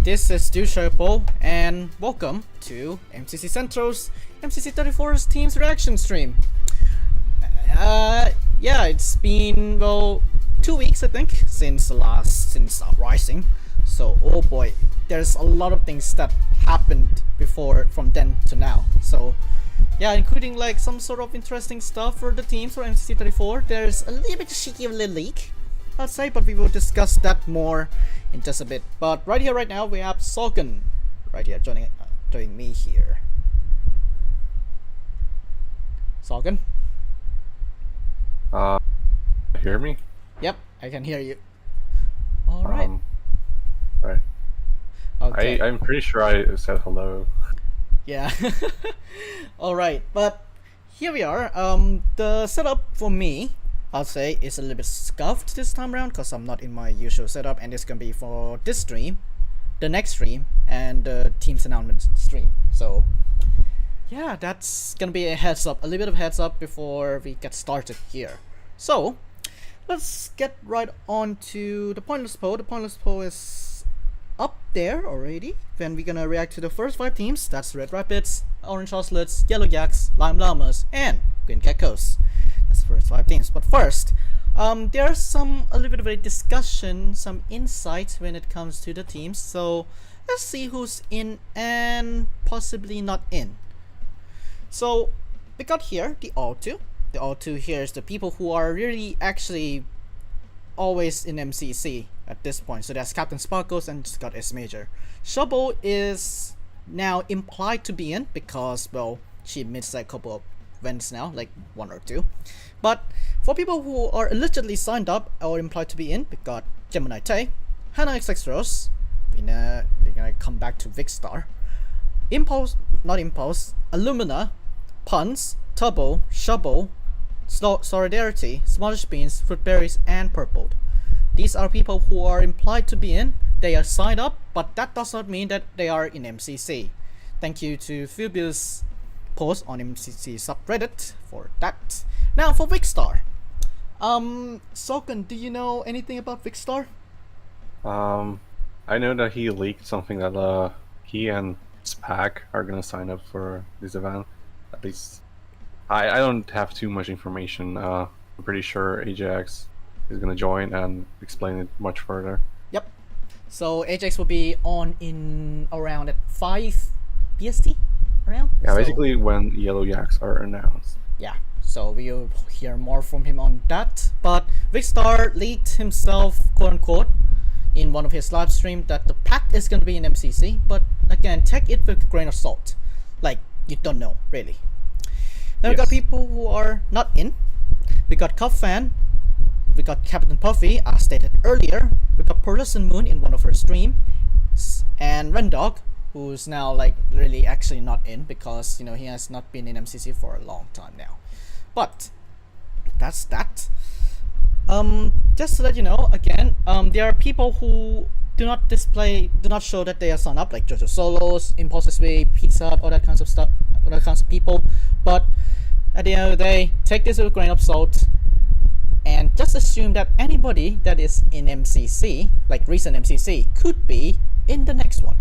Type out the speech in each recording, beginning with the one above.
this is Stu Sherpo, and welcome to MCC Central's MCC 34's Team's Reaction Stream. Yeah, it's been, 2 weeks, I think, since Uprising. So, oh boy, there's a lot of things that happened before from then to now. So, yeah, including like some sort of interesting stuff for the teams for MCC 34. There's a little bit shaky of a leak, I'd say, but we will discuss that more in just a bit. But right here, right now, we have Sogan right here joining me here. Sogan? Hear me? Yep, I can hear you. All right. Right. Okay. I'm pretty sure I said hello. Yeah. All right, but here we are. The setup for me, I'll say, is a little bit scuffed this time around because I'm not in my usual setup, and it's gonna be for this stream, the next stream, and the team's announcement stream. So yeah, that's gonna be a heads up, a little bit of heads up before we get started here. So let's get right on to the pointless poll. The pointless poll is up there already. Then we're gonna react to the first 5 teams. That's Red Rapids, Orange Ocelots, Yellow Yaks, Llamas, and Green Geckos. That's the first 5 teams. But first, there's a little bit of a discussion, some insight when it comes to the teams. So let's see who's in and possibly not in. So we got here the all-2. The all-2 here is the people who are really actually always in MCC at this point. So that's Captain Sparkles and Scott S. Major. Shobo is now implied to be in because, well, she missed a couple of events now, like 1 or 2. But for people who are allegedly signed up or implied to be in, we got Gemini Tay, Hannah XX Rose, we're gonna come back to Vicstar, Impulse, not Impulse, Illumina, Puns, Tubbo, Shobo, Solidarity, Smallish Beans, Fruitberries, and Purpled. These are people who are implied to be in. They are signed up, but that does not mean that they are in MCC. Thank you to Phoebe's post on MCC subreddit for that. Now for Vicstar. Soken, do you know anything about Vicstar? I know that he leaked something that he and his pack are gonna sign up for this event. At least I don't have too much information. I'm pretty sure Ajax is gonna join and explain it much further. Yep. So Ajax will be on in around at 5 BST around. Yeah, so, basically when Yellow Yaks are announced. Yeah. So we'll hear more from him on that. But Vicstar leaked himself, quote unquote, in one of his live streams that the pack is gonna be in MCC. But again, take it with a grain of salt. Like, you don't know really. Now we got people who are not in. We got Cuff Fan. We got Captain Puffy, as stated earlier. We got Pearlescent Moon in one of her streams, and Rendog, who's now like really actually not in because he has not been in MCC for a long time now. But that's that. Just to let you know again, there are people who do not show that they are signed up, like JoJo Solos, Impulse Way, Pizza Hut, all that kinds of stuff, all that kinds of people. But at the end of the day, take this with a grain of salt. And just assume that anybody that is in MCC, like recent MCC, could be in the next one.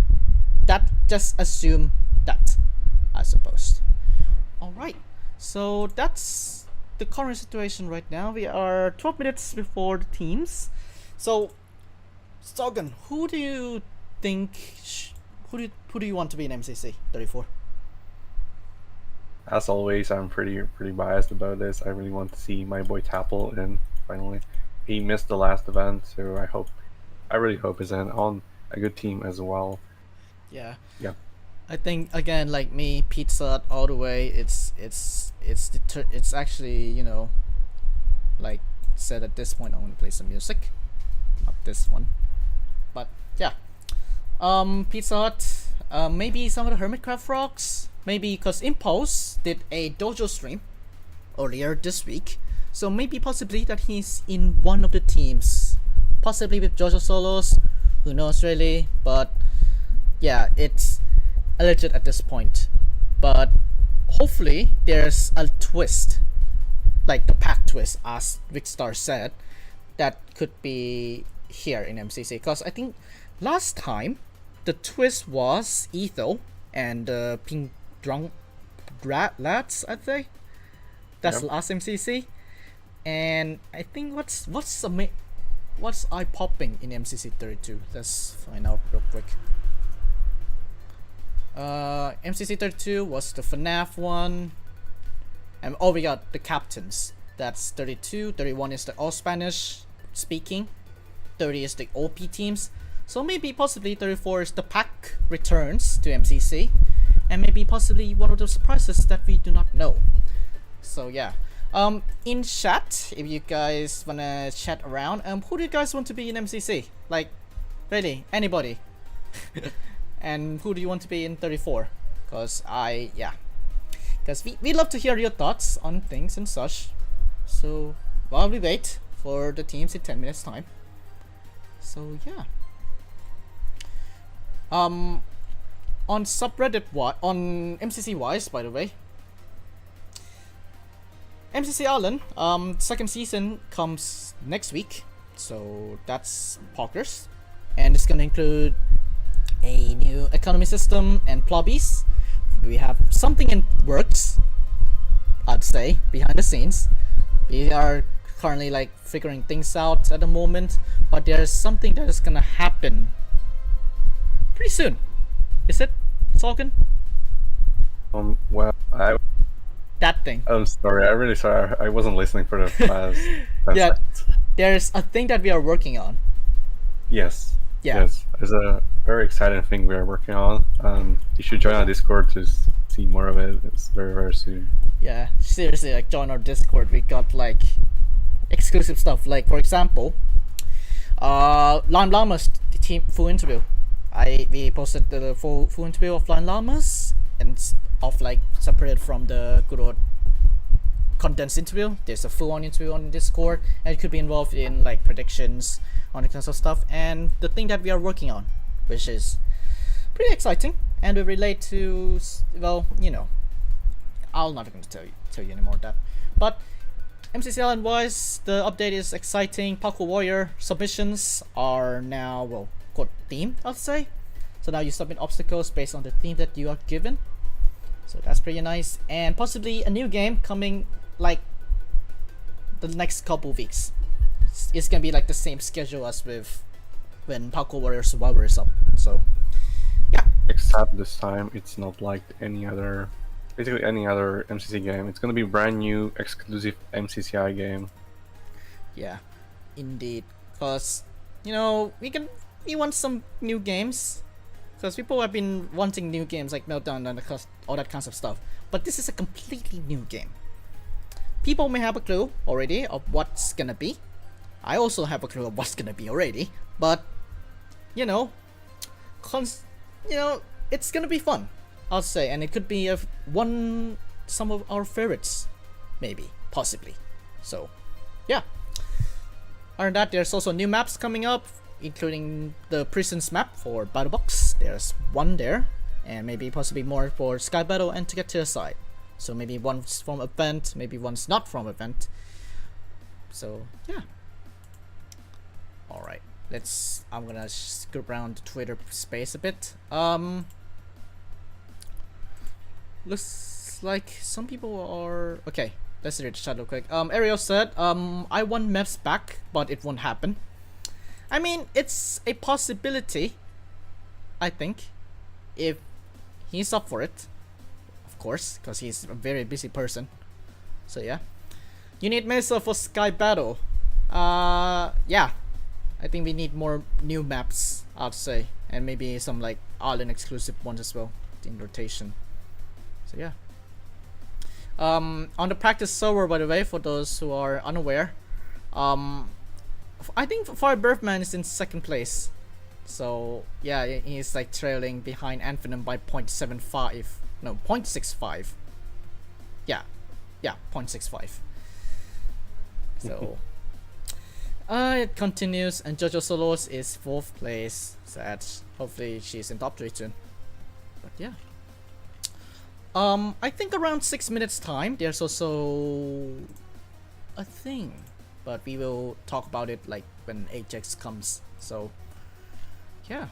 Just assume that, I suppose. Alright, so that's the current situation right now. We are 12 minutes before the teams. So, Sogan, who do you think, who do you want to be in MCC 34? As always, I'm pretty biased about this. I really want to see my boy Tapple in finally. He missed the last event, so I really hope he's in on a good team as well. Yeah. Yeah. I think again, like me, Pizza Hut all the way. It's actually like said at this point I want to play some music, not this one, but yeah. Pizza Hut. Maybe some of the Hermitcraft rocks. Maybe because Impulse did a dojo stream earlier this week, so maybe possibly that he's in one of the teams, possibly with JoJo Solos. Who knows really? But yeah, it's alleged at this point. But hopefully there's a twist, like the pack twist, as Vicstar said, that could be here in MCC. Because I think last time the twist was Ethel and Pink Drunk Lads, I think. That's the last MCC. And I think what's eye popping in MCC 32? Let's find out real quick. MCC 32 was the FNAF one. And oh, we got the captains. That's 32. 31 is the all Spanish speaking. 30 is the OP teams. So maybe possibly 34 is the pack returns to MCC. And maybe possibly one of those surprises that we do not know. So yeah. In chat, if you guys wanna chat around, who do you guys want to be in MCC? Like, really, anybody? And who do you want to be in 34? Because we love to hear your thoughts on things and such. So while we wait for the teams in 10 minutes time. So yeah. On subreddit on MCC wise, by the way, MCC Island second season comes next week, so that's poggers, and it's gonna include a new economy system and plobbies. We have something in works, I'd say, behind the scenes. We are currently like figuring things out at the moment, but there's something that is gonna happen pretty soon. Is it, Salkin? Well, That thing. I'm sorry. I'm really sorry. I wasn't listening for the past. Yeah, there's a thing that we are working on. Yes. Yeah. Yes. There's a very exciting thing we are working on. You should join our Discord to see more of it. It's very, very soon. Yeah, seriously, like join our Discord. We got like exclusive stuff. Like for example, Llamas team full interview. We posted the full interview of Llamas and of like separated from the good old condensed interview. There's a full-on interview on Discord, and it could be involved in like predictions on the kinds of stuff, and the thing that we are working on, which is pretty exciting, and will relate to, well, you know, I'm not going to tell you anymore of that. But MCC Island wise, the update is exciting. Parkour Warrior submissions are now, well, called themed, I'll say. So now you submit obstacles based on the theme that you are given. So that's pretty nice, and possibly a new game coming like the next couple weeks. It's gonna be like the same schedule as with when Parkour Warrior Survivor is up. So yeah. Except this time, it's not like basically any other MCC game. It's gonna be brand new, exclusive MCCI game. Yeah, indeed. Cause you know we want some new games. Because people have been wanting new games like Meltdown and all that kinds of stuff. But this is a completely new game. People may have a clue already of what's gonna be. I also have a clue of what's gonna be already. But, you know, it's gonna be fun, I'll say. And it could be some of our favorites. Maybe. Possibly. So, yeah. Other than that, there's also new maps coming up, including the prisons map for Battle Box. There's one there, and maybe possibly more for Sky Battle and to get to the side. So maybe one's from event, maybe one's not from event. So yeah. All right, I'm gonna scoop around the Twitter space a bit. Looks like some people are okay. Let's read the chat real quick. Ariel said, I want maps back, but it won't happen. I mean, it's a possibility, I think, if he's up for it, of course, because he's a very busy person. So yeah. You need Mesa for Sky Battle. Yeah. I think we need more new maps, I'd say, and maybe some like island exclusive ones as well in rotation. So yeah. On the practice server, by the way, for those who are unaware, I think Fire Birthman is in second place. So yeah, he's like trailing behind Anfinum by 0.75. No, 0.65. Yeah, 0.65. So it continues, and Jojo Solos is fourth place. Sad. Hopefully she's in top 3 soon. But yeah. I think around 6 minutes time, there's also a thing, but we will talk about it like when Ajax comes. So yeah.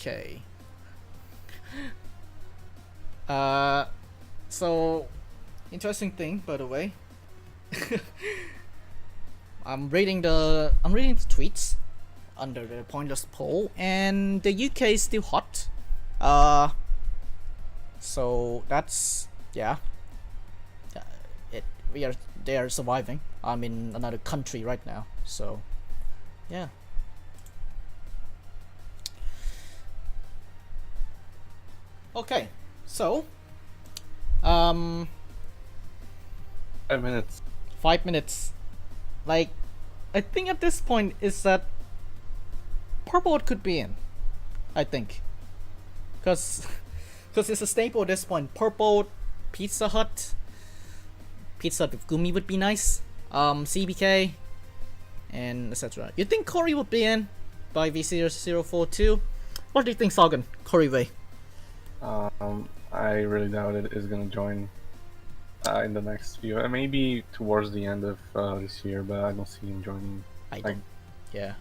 Okay. So interesting thing, by the way. I'm reading the tweets under the pointless poll, and the UK is still hot. So that's yeah. They are surviving. I'm in another country right now, so yeah. Okay, so 5 minutes. 5 minutes. Like, I think at this point is that Purple could be in. I think, cause it's a staple at this point. Purple, Pizza Hut with Gumi would be nice. CBK, and etc. You think Corey would be in by V0042? What do you think, Sagan? Corey Way? I really doubt it is gonna join in the next few. Maybe towards the end of this year, but I don't see him joining. I don't. Yeah.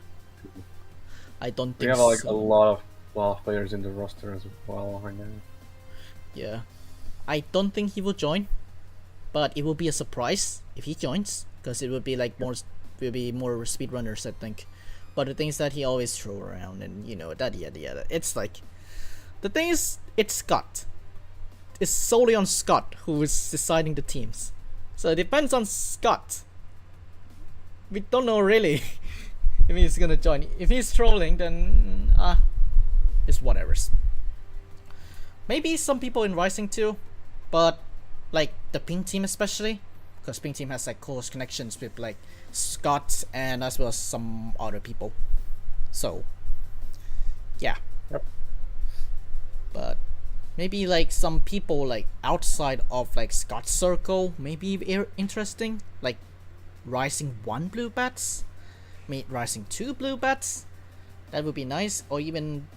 I don't think we have like so. a lot of players in the roster as well right now. Yeah, I don't think he will join, but it will be a surprise if he joins, because it will be like more speedrunners, I think. But the thing is that he always throw around, and you know that yada. It's like, the thing is, it's Scott. It's solely on Scott who is deciding the teams, so it depends on Scott. We don't know really if he's gonna join. If he's trolling, then it's whatever's. Maybe some people in Rising too, but like the Pink team especially, because Pink team has like close connections with like Scott and as well as some other people. So yeah. Yep. But maybe like some people like outside of like Scott's circle, maybe interesting, like Rising 1 Blue Bats, Rising 2 Blue Bats. That would be nice, or even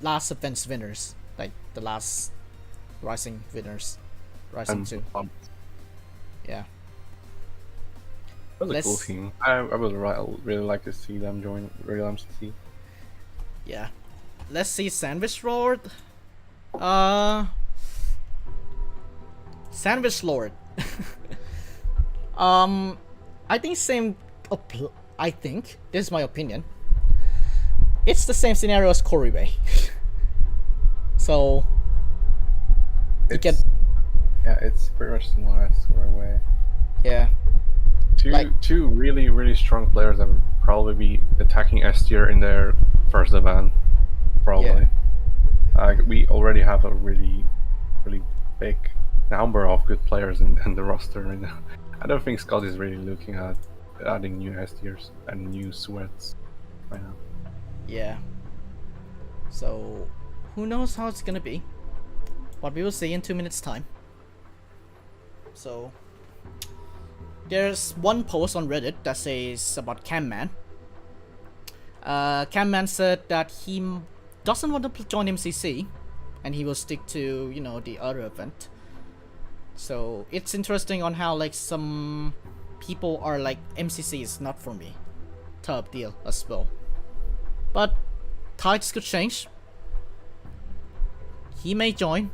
last events winners, like the last Rising winners, Rising 2. Yeah. That was a cool team. I would really like to see them join Real MCC. Yeah. Let's see Sandwich Lord. Sandwich Lord. I think I think this is my opinion. It's the same scenario as Corey Bay. So yeah, it's pretty much similar as Corey Way. Yeah. Two really strong players that would probably be attacking S tier in their first event. Probably. Yeah. We already have a really big number of good players in the roster right now. I don't think Scott is really looking at adding new S tiers and new sweats right now. Yeah. So who knows how it's gonna be, but we will see in 2 minutes time. So there's one post on Reddit that says about Camman. Camman said that he doesn't want to join MCC and he will stick to, you know, the other event. So it's interesting on how like some people are like, MCC is not for me type deal as well. But tides could change. He may join.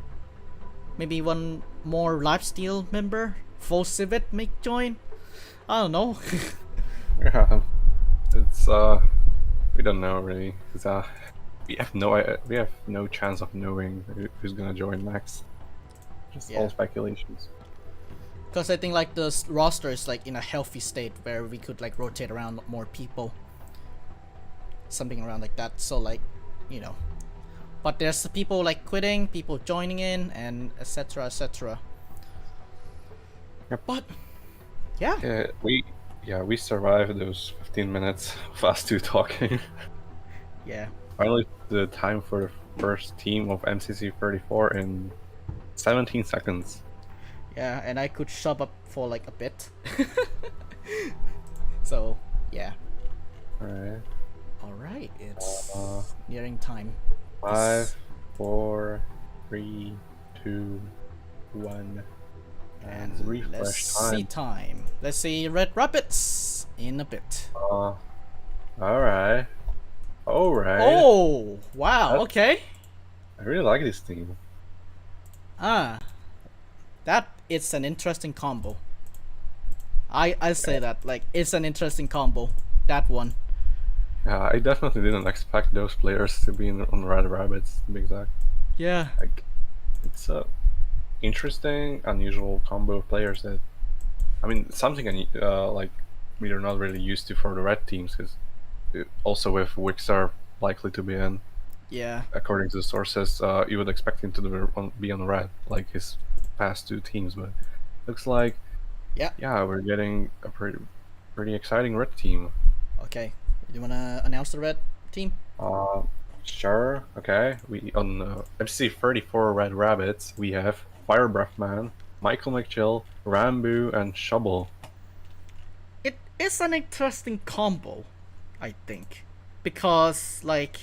Maybe one more lifesteal member, Full Civet, may join. I don't know. Yeah, it's we don't know really. It's, we have no chance of knowing who's gonna join next. Just all speculations. Because I think like the roster is like in a healthy state where we could like rotate around more people, something around like that. So like, you know, but there's people like quitting, people joining in, and etc. Yep. But yeah, we survived those 15 minutes of us two talking. Yeah. Finally, the time for the first team of MCC 34 in 17 seconds. Yeah, and I could shove up for like a bit. So yeah. Alright, it's nearing time. 5, 4, 3, 2, 1, and refresh let's time. see time. Let's see Red Rapids in a bit. Alright. Oh, Wow. That's- Okay. I really like this team. Ah, that it's an interesting combo. I say that like it's an interesting combo. That one. Yeah, I definitely didn't expect those players to be on Red Rabbits, to be exact. Yeah. Like, it's a interesting, unusual combo of players that, I mean, something like we are not really used to for the red teams, because also if Wicks are likely to be in, Yeah. according to the sources, you would expect him to be on red, like his past two teams, but looks like, Yeah. yeah, we're getting a pretty exciting red team. Okay. You wanna announce the red team? Uh, sure. Okay. We on MCC 34 Red Rabbits. We have Fire Breath Man, Michael McChill, Rambo, and Shovel. It is an interesting combo, I think, because like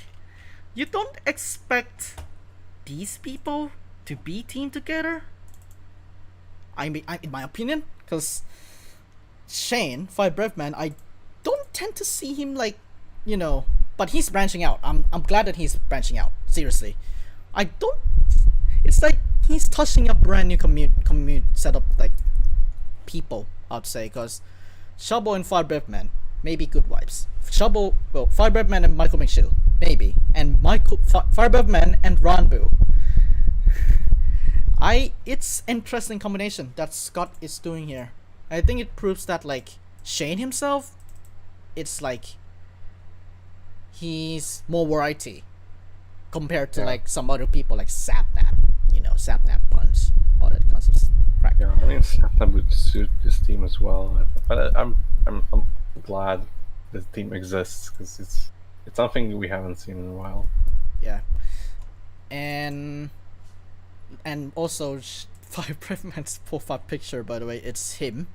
you don't expect these people to be teamed together. I mean, in my opinion, because Shane, Fire Breath Man, I don't tend to see him like, but he's branching out. I'm glad that he's branching out. Seriously, I don't. It's like he's touching a brand new commute setup like people. I'd say because Shabo and Fire Breath Man maybe good vibes. Fire Breath Man and Michael McShill maybe, and Fire Breath Man and Ranbu. It's interesting combination that Scott is doing here. I think it proves that like Shane himself, it's like he's more variety compared to like some other people like Sapnap, Sapnap Punch, all that kind of crap. Yeah, I mean, Snapnap would suit this team as well. I'm glad this team exists because it's something we haven't seen in a while. Yeah, and also Fire Breath Man's profile picture, by the way, it's him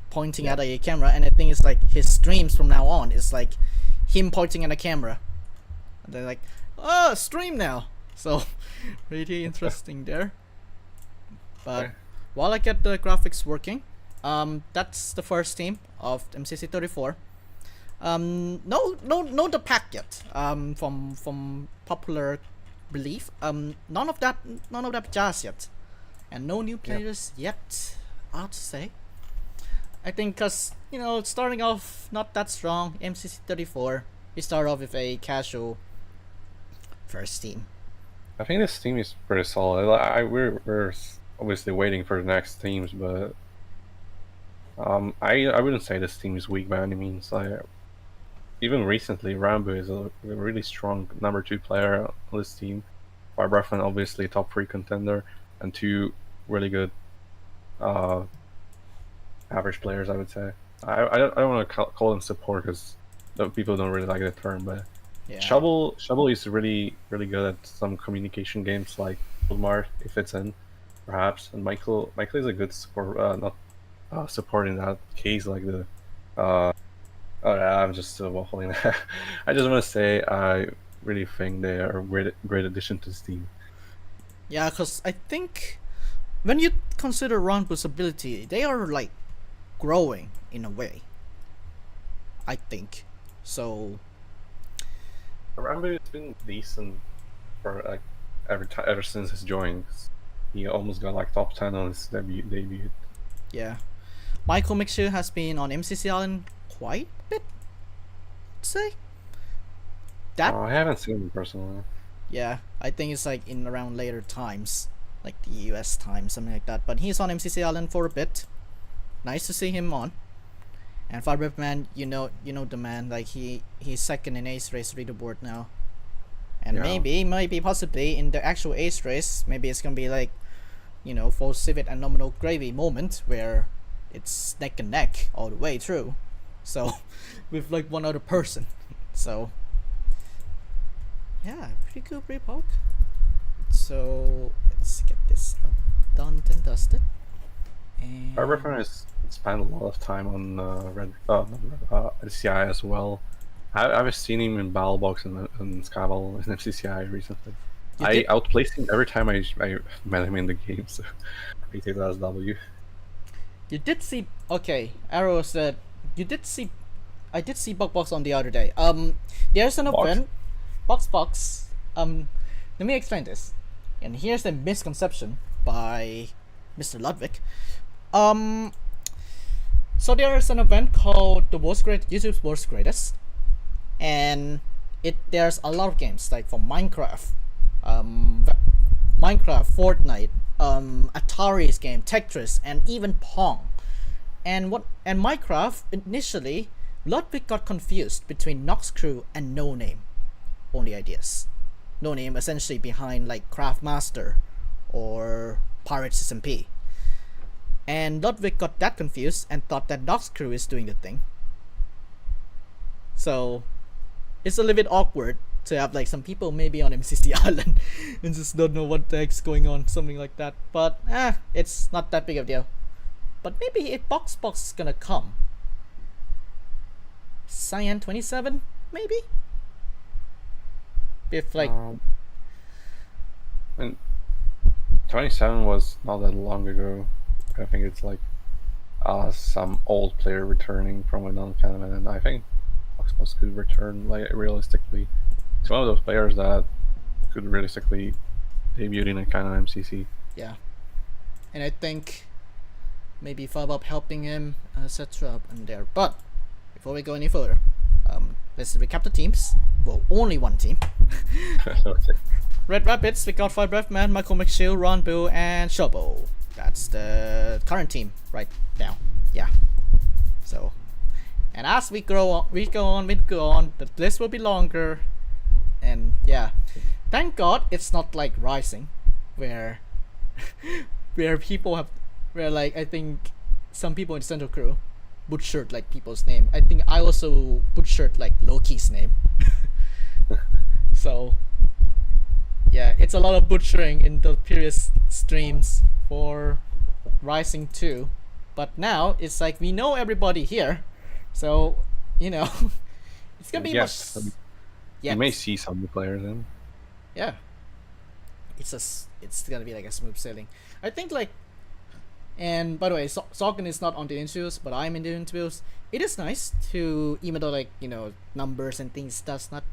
pointing at a camera, and I think it's like his streams from now on is like him pointing at a camera. And they're like, oh, stream now. So really interesting there. But while I get the graphics working, that's the first team of MCC 34. No the pack yet. From popular belief, none of that jazz yet, and no new players yet. I'd say. I think because starting off not that strong, MCC 34, we start off with a casual first team. I think this team is pretty solid. We're obviously waiting for the next teams, but I wouldn't say this team is weak by any means. Even recently, Rambo is a really strong number 2 player on this team. Barbaraffan obviously top 3 contender, and 2 really good average players, I would say. I don't want to call them support because people don't really like the term, but Shovel is really good at some communication games like Mar if it's in, perhaps. And Michael is a good support, not support in that case like the. I'm just waffling. I just want to say I really think they are a great addition to this team. Yeah, because I think when you consider Ranbu's ability, they are like growing in a way. I think so. Rambo has been decent for like ever since his joining. He almost got like top 10 on his debut. Yeah, Michael McShill has been on MCC Island quite a bit. I'd say that. I haven't seen him personally. Yeah, I think it's like in around later times, like the US time, something like that. But he's on MCC Island for a bit. Nice to see him on. And Fire Man, you know the man. Like he's second in Ace Race leaderboard now. And maybe possibly in the actual Ace Race, maybe it's gonna be like, full civet and nominal gravy moment where it's neck and neck all the way through. So with like one other person. So yeah, pretty cool pre-poke. So let's get this done and dusted. And Barbaraffan has spent a lot of time on LCI as well. I've seen him in Battle Box and Scavel in FCCI recently. I outplaced him every time I met him in the game, so I take that as W. You did see Arrow said you did see I did see Bug Box on the other day. There's an event. Box. Let me explain this. And here's a misconception by Mr. Ludwig. So there's an event called YouTube's World's Greatest, and there's a lot of games like from Minecraft, Fortnite, Atari's game, Tetris, and even Pong. And Minecraft initially, Ludwig got confused between Nox Crew and No Name. Only Ideas. No Name essentially behind like Craftmaster or Pirates SMP. And Ludwig got that confused and thought that Nox Crew is doing the thing. So it's a little bit awkward to have like some people maybe on MCC Island and just don't know what the heck's going on, something like that. But it's not that big of a deal. But maybe if Box is gonna come. Cyan 27, maybe? If like and 27 was not that long ago. I think it's like some old player returning from another tournament, and I think Oxbox could return like realistically. It's one of those players that could realistically debut in a kind of MCC. Yeah, and I think maybe Fabab helping him, etc. and there. But before we go any further, let's recap the teams. Well, only one team. Okay. Red Rapids, we got 5 Breathman, Michael McShill, Ron Boo, and Shobo. That's the current team right now. Yeah. So, and as we go on, the list will be longer. And yeah, thank God it's not like Rising, where people have, where like I think some people in Central Crew butchered like people's name. I think I also butchered like Loki's name. So yeah, it's a lot of butchering in the previous streams for Rising 2, but now it's like we know everybody here, so you know it's gonna be yes, much. You may see some new players in. Yeah, it's gonna be like a smooth sailing. I think like, and by the way, Sogan is not on the interviews, but I'm in the interviews. It is nice to, even though like numbers and things does not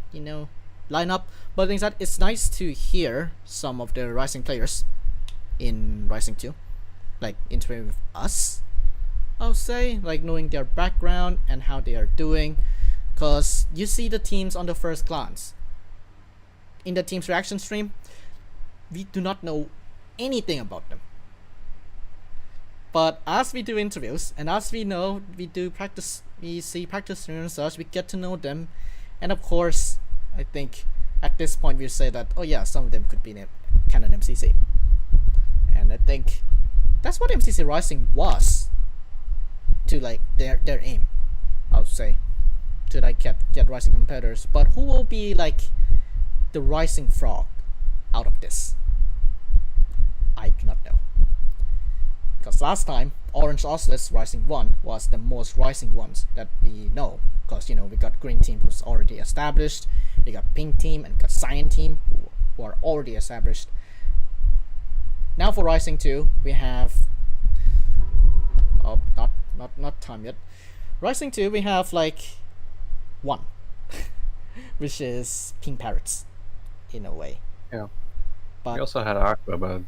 line up, but things that it's nice to hear some of the Rising players in Rising 2 like interviewing with us, I'll say, like knowing their background and how they are doing, because you see the teams on the first glance. In the team's reaction stream, we do not know anything about them, but as we do interviews and as we do practice, we see practice and such, we get to know them. And of course, I think at this point we say that, oh yeah, some of them could be canon MCC. And I think that's what MCC Rising was, to like their aim, I would say, to like get Rising competitors. But who will be like the Rising frog out of this? I do not know. Because last time, Orange Ocelots Rising 1 was the most Rising ones that we know. Because, we got Green Team who's already established, we got Pink Team and got Cyan Team who are already established. Now for Rising 2, we have... Oh, not time yet. Rising 2, we have like... one. Which is Pink Parrots, in a way. Yeah. But We also had Aqua, but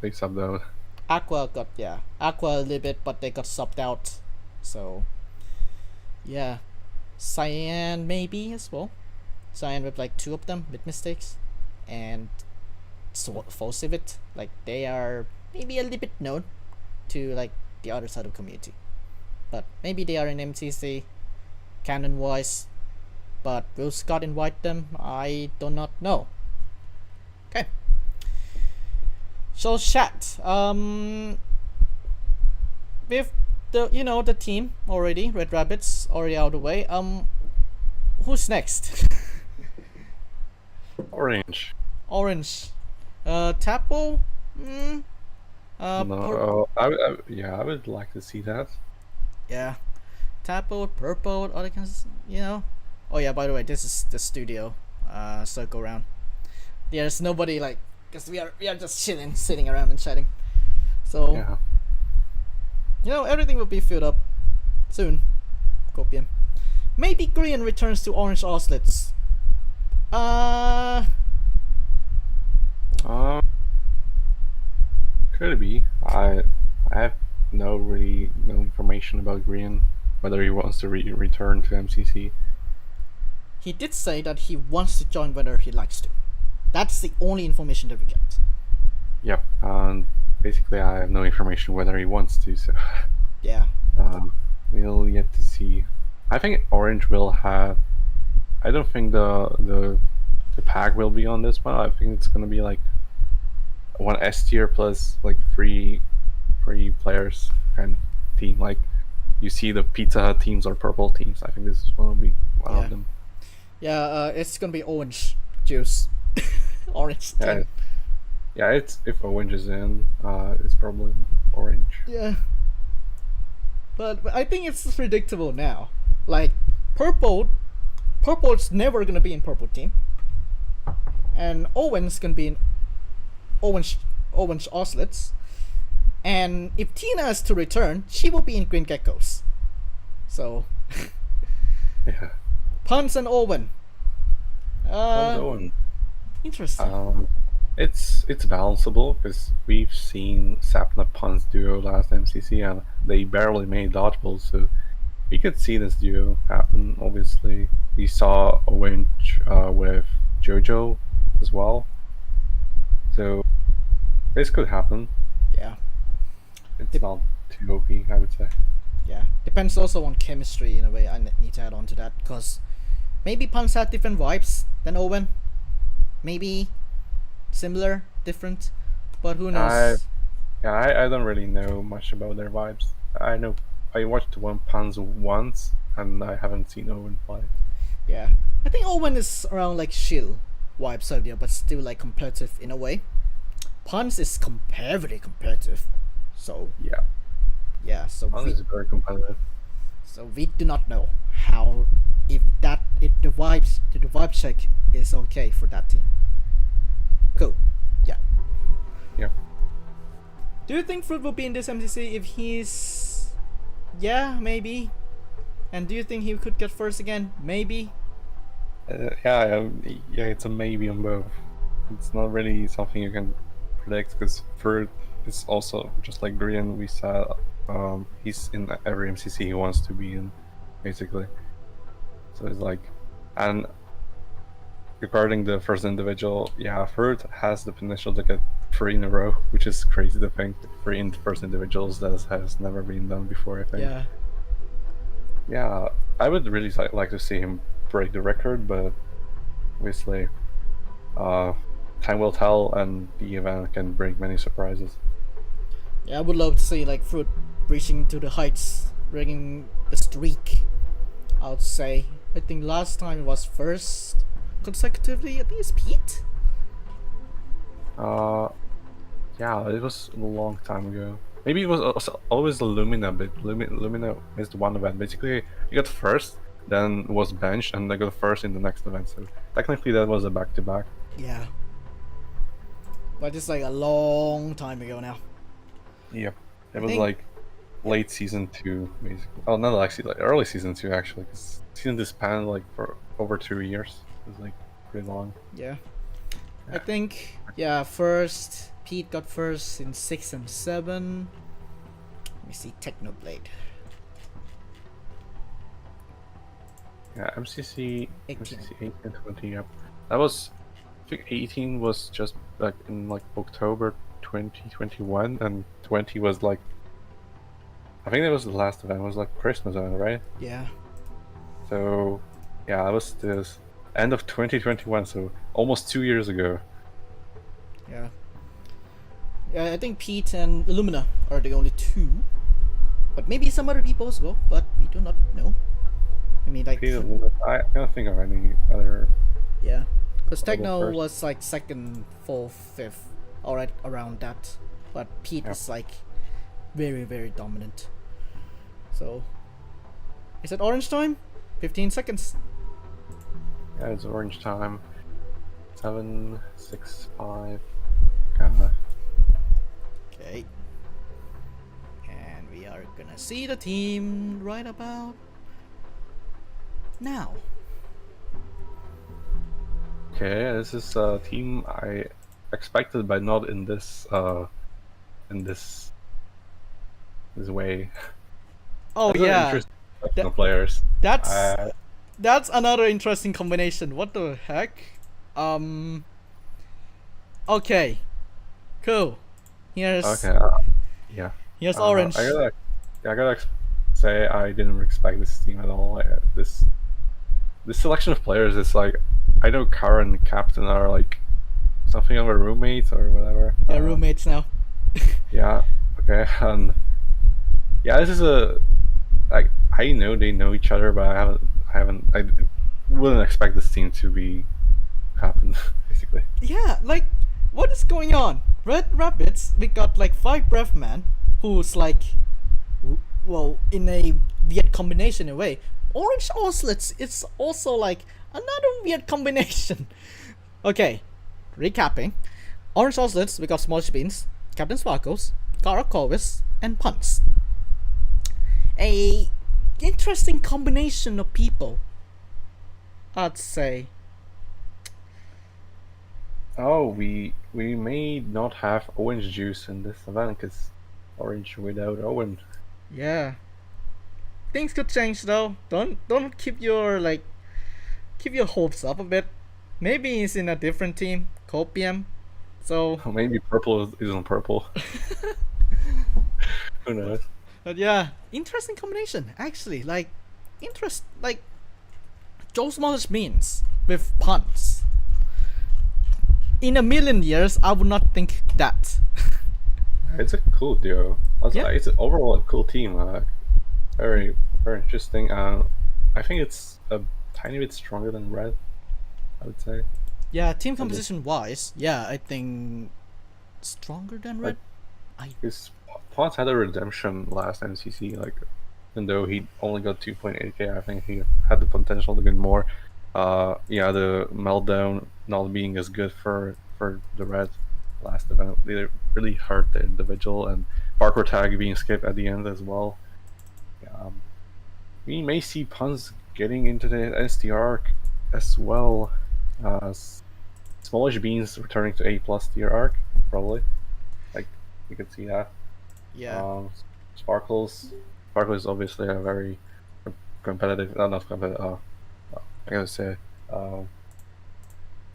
they subbed out. Aqua a little bit, but they got subbed out. So, yeah. Cyan maybe as well. Cyan with like 2 of them with mistakes. And Fosivit, like they are maybe a little bit known to like the other side of the community. But maybe they are in MCC, canon wise. But will Scott invite them? I do not know. Okay. So chat. With the team already, Red Rabbits already out of the way. Who's next? Orange. Tapo? No, I would like to see that. Yeah. Tapo, Purple, other kinds, Oh yeah, by the way, this is the studio circle round. There's nobody like, because we are just chilling, sitting around and chatting. So Yeah. Everything will be filled up soon. Copium. Maybe Green returns to Orange Ocelots. Uh, Uh, could it be? I have no information about Green, whether he wants to return to MCC. he did say that he wants to join whether he likes to. That's the only information that we get. Yep, and basically I have no information whether he wants to, so Yeah. we'll yet to see. I think Orange will have. I don't think the pack will be on this one. I think it's gonna be like one S tier plus like three players kind of team. Like you see the Pizza Hut teams or purple teams. I think this is will be one Yeah. of them. Yeah, it's gonna be orange juice. Orange Yeah, team. yeah. It's if Orange is in, it's probably Orange. Yeah. But I think it's predictable now. Like, Purple's never gonna be in purple team. And Owen's gonna be in orange Ocelots. And if Tina is to return, she will be in Green Geckos. So, Yeah. Puns and Owen. How's Owen? Interesting. It's balanceable because we've seen Sapna Pun's duo last MCC and they barely made dodgeballs, so we could see this duo happen. Obviously, we saw Orange with JoJo as well, so this could happen. Yeah. It's not too OP, I would say. Yeah. Depends also on chemistry in a way. I need to add on to that because maybe Puns had different vibes than Owen. Maybe similar, different, but who knows? I don't really know much about their vibes. I know I watched one Pans once, and I haven't seen Owen play. Yeah, I think Owen is around like chill vibes idea, but still like competitive in a way. Puns is very competitive, so Yeah, so Pans is very competitive. we do not know how if the vibe check is okay for that team. Cool. Yeah. Yeah. Do you think Fruit will be in this MCC if he's... Yeah, maybe. And do you think he could get first again? Maybe. Yeah, it's a maybe on both. It's not really something you can predict because Fruit is also just like Green. We saw he's in every MCC he wants to be in, basically. So it's like, and regarding the first individual, yeah, Fruit has the potential to get 3 in a row, which is crazy to think. 3 in first individuals that has never been done before, I think. Yeah. Yeah, I would really like to see him break the record, but obviously, time will tell, and the event can bring many surprises. Yeah, I would love to see like Fruit reaching to the heights, breaking the streak. I would say. I think last time it was first consecutively. I think it's Pete. Yeah, it was a long time ago. Maybe it was also always the Lumina bit. Lumina missed one event. Basically, you got first, then was benched, and they got first in the next event. So technically, that was a back-to-back. Yeah. But it's like a long time ago now. Yep, it I was think- like late season 2, basically. Oh, not actually, like early season 2, actually, because season 2 spanned like for over 2 years. It was like pretty long. Yeah. I think, yeah, first, Pete got first in 6 and 7. Let me see, Technoblade. Yeah, MCC 18. 18 and 20. Yep, that was. I think 18 was just like in like October 2021, and 20 was like. I think that was the last event. It was like Christmas event, right? Yeah. So, yeah, that was this end of 2021. So almost 2 years ago. Yeah. Yeah, I think Pete and Illumina are the only two. But maybe some other people as well, but we do not know. I mean, like, I can't think of any other. yeah. Because I'll go Techno first. was like 2nd, 4th, 5th, alright, around that. But Pete Yeah. is like very dominant. So, is it orange time? 15 seconds. Yeah, it's orange time. 7, 6, 5. Kinda. Okay. And we are gonna see the team right about now. Okay, this is a team I expected, but not in this way. Oh That's an yeah, interesting selection that of players. that's that's another interesting combination. What the heck? Okay, cool. Here's Okay, yeah. here's Uh, orange. I gotta, I gotta say I didn't expect this team at all. This selection of players is like, I know Kara and Captain are like something of a roommate or whatever. They're roommates now. Yeah. Okay. And yeah, this is a like I know they know each other, but I wouldn't expect this team to be happen basically. Yeah, like what is going on? Red Rabbits, we got like 5 Breath Man, who's like, well, in a weird combination in a way. Orange Ocelots, it's also like another weird combination. Okay, recapping. Orange Ocelots, we got Smallish Beans, Captain Sparkles, Kara Corvus, and Punts. A interesting combination of people, I'd say. Oh, we may not have orange juice in this event because orange without Owen. Yeah. Things could change though. Don't keep your hopes up a bit. Maybe he's in a different team, Copium. So Maybe purple isn't purple. Who knows? but yeah, interesting combination actually. Like Joe Smallish Beans with puns. In a million years, I would not think that. It's a cool duo. Also, Yeah. it's overall a cool team. Very interesting. I think it's a tiny bit stronger than red. I would say. Yeah, team composition wise, yeah, I think stronger than red. His Pons had a redemption last MCC. Like, even though he only got 2.8k, I think he had the potential to get more. Yeah, the meltdown not being as good for the red last event, they really hurt the individual, and parkour tag being skipped at the end as well. We may see Puns getting into the ST arc as well. Smallish Beans returning to A plus tier arc, probably. Like, you could see that. Yeah. Sparkles is obviously a very competitive, not competitive, I gotta say,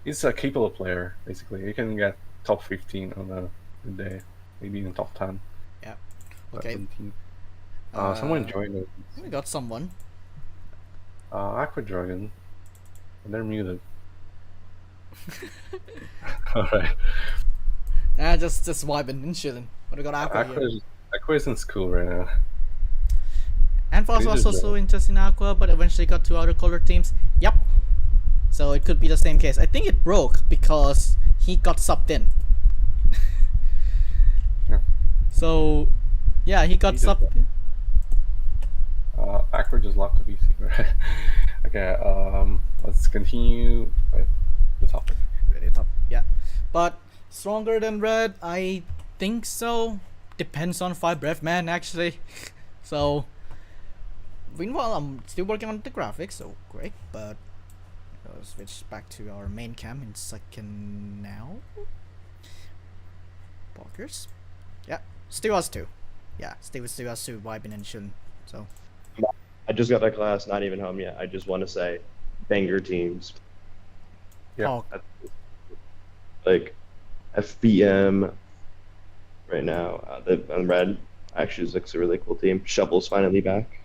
he's a capable player, basically. He can get top 15 on a good day, maybe even top 10. Yeah. Okay. 17. Someone joined it. We got someone. Aqua Dragon. And they're muted. Alright. Just vibing and chilling. But we got Aqua here. Aqua is in school right now. And Foss was also interested in Aqua, but eventually got to other color teams. Yep. So it could be the same case. I think it broke because he got subbed in. Yeah. So, yeah, he got subbed in. Aqua just locked the VC, right? Okay, let's continue with the topic. Really top, yeah. But stronger than red, I think so. Depends on 5Breath Man actually. So, meanwhile, I'm still working on the graphics, so great. But I'll switch back to our main cam in second now. Parkers, yeah, still us two. Yeah, still us two vibing and chilling. So. I just got to class, not even home yet. I just want to say, banger teams. Yeah. Oh, Like, FBM right now, on red actually looks a really cool team. Shovel's finally back.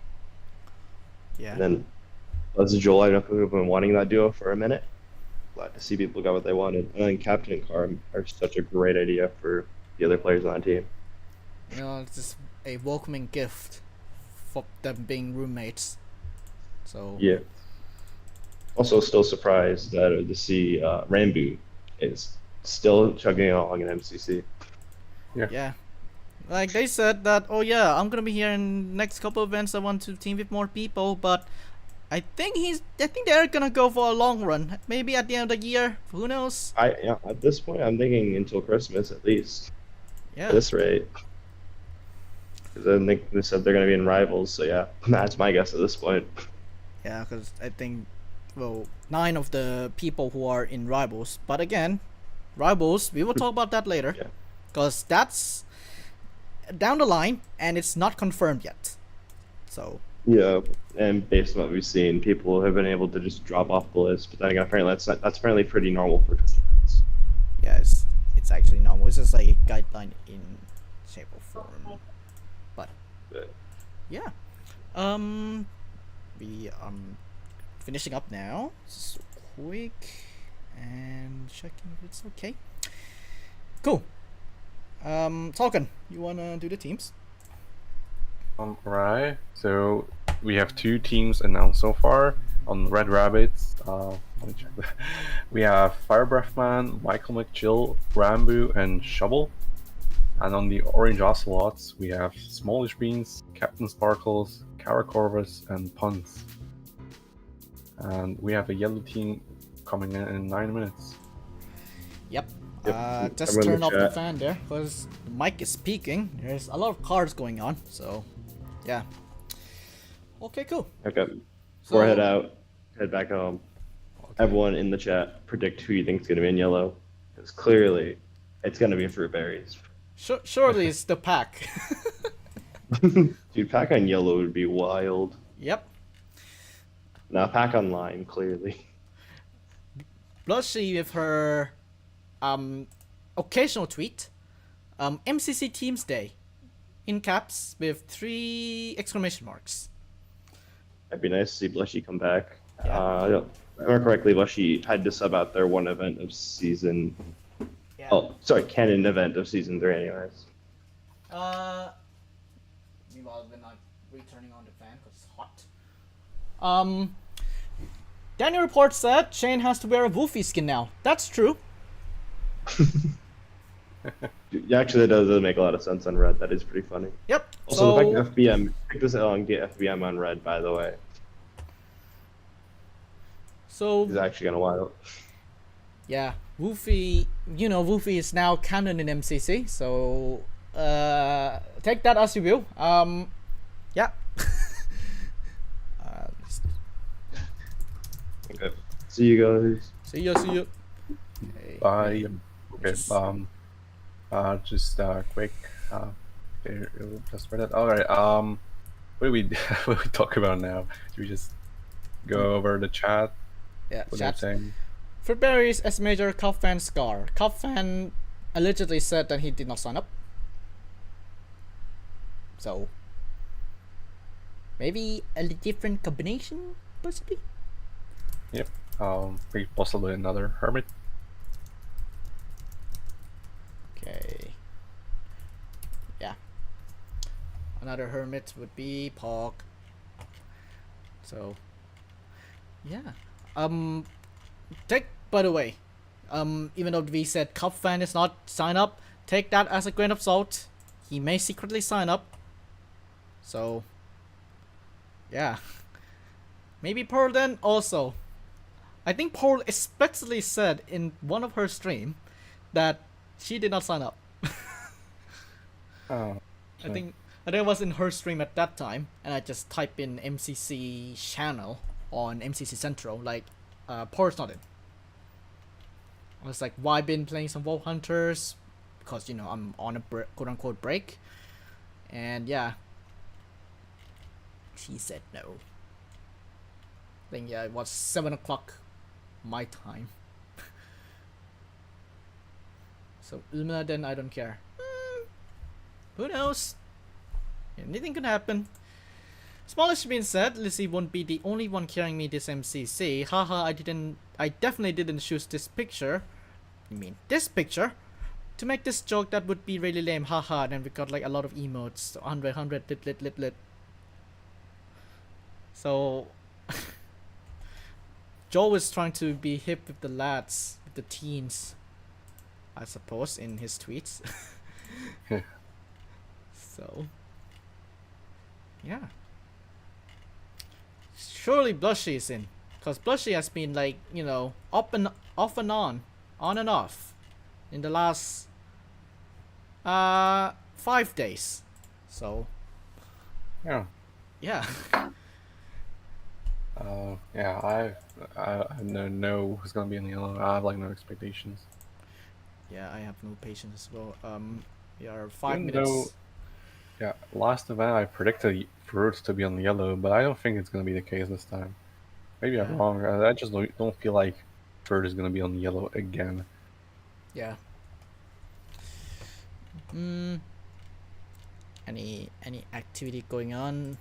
yeah. And then Buzz and Joel, I know people have been wanting that duo for a minute. Glad to see people got what they wanted. And then Captain and Carm are such a great idea for the other players on the team. You know, it's just a welcoming gift for them being roommates. So Yeah. Also, still surprised that to see Rambu is still chugging along in MCC. yeah, like they said that, oh yeah, I'm gonna be here in next couple of events. I want to team with more people, but I think they're gonna go for a long run. Maybe at the end of the year. Who knows? At this point, I'm thinking until Christmas at least. Yeah. At this rate. Because I think they said they're going to be in rivals, so yeah, that's my guess at this point. Yeah, because I think well, 9 of the people who are in Rivals. But again, Rivals, we will talk about that later. Yeah. Because that's down the line and it's not confirmed yet. So, Yeah, and based on what we've seen, people have been able to just drop off the list. But then again, apparently that's apparently pretty normal for tournaments. yeah, it's actually normal. It's just like a guideline in shape or form. But, yeah. We finishing up now. So quick and checking if it's okay. Cool. Talkin, you wanna do the teams? Right. So we have 2 teams announced so far. On Red Rabbits, let me check that. We have Firebreathman, Michael McGill, Rambo, and Shovel. And on the Orange Ocelots, we have Smallish Beans, Captain Sparkles, Cara Corvus, and Puns. And we have a yellow team coming in 9 minutes. Yep. Yep. Just I'm in turn the off the chat. fan there because the mic is speaking. There's a lot of cards going on, so yeah. Okay, cool. Okay. So, Before I head back home. okay. Everyone in the chat, predict who you think is going to be in yellow. Because clearly, it's going to be fruit berries. Surely it's the pack. Dude, pack on yellow would be wild. Yep. Now, pack on lime, clearly. Blushy with her occasional tweet. MCC Teams Day. In caps with 3 exclamation marks. It'd be nice to see Blushy come back. Yeah. If I remember correctly, Blushy had to sub out their one event of season. Yeah. Oh, sorry, canon event of season 3, anyways. Meanwhile, we're not returning on the fan because it's hot. Daniel Report said Shane has to wear a Wolfie skin now. That's true. Yeah, actually, that does make a lot of sense on red. That is pretty funny. Yep. Also, so, the fact FBM, pick this on get FBM on red, by the way. so He's actually gonna wild. yeah, Wolfie. You know, Wolfie is now canon in MCC. So, take that as you will. Yeah. Okay. See you guys. See you. Okay. Bye. Okay. Just quick. Okay, just spread it. All right. What do we what do we talk about now? Should we just go over the chat? Yeah. What they're Chat. saying? Fruitberries as Major Cup fan Scar. Cup fan allegedly said that he did not sign up. So maybe a different combination, possibly. Yep. Maybe possibly another hermit. Okay. Yeah. Another hermit would be Pog. So yeah. By the way, even though we said Cup fan is not sign up, take that as a grain of salt. He may secretly sign up. So yeah. Maybe Pearl then also. I think Pearl especially said in one of her stream that she did not sign up. Oh. I think it was in her stream at that time, and I just type in MCC channel on MCC Central, like, Pearl's not in. I was like, why been playing some Wolf Hunters? Because, you know, I'm on a quote-unquote break. And yeah. She said no. I think, yeah, it was 7 o'clock my time. So, Ulmina, then I don't care. Who knows? Anything could happen. Smallish being said, Lizzie won't be the only one carrying me this MCC. Haha, I definitely didn't choose this picture. You mean this picture? To make this joke that would be really lame. Haha, then we got like a lot of emotes. 100, lit. So, Joe is trying to be hip with the lads, with the teens, I suppose, in his tweets. So, yeah. Surely Blushy is in, because Blushy has been like, you know, off and on and off, in the last 5 days. So, Yeah. yeah. Yeah, I know who's gonna be in the yellow. I have like no expectations. Yeah, I have no patience as well. We are 5 Even though, minutes. yeah, last event I predicted Fruits to be on the yellow, but I don't think it's gonna be the case this time. Maybe I'm Yeah, wrong. I just don't feel like Fruit is gonna be on the yellow again. yeah. Mm, any activity going on?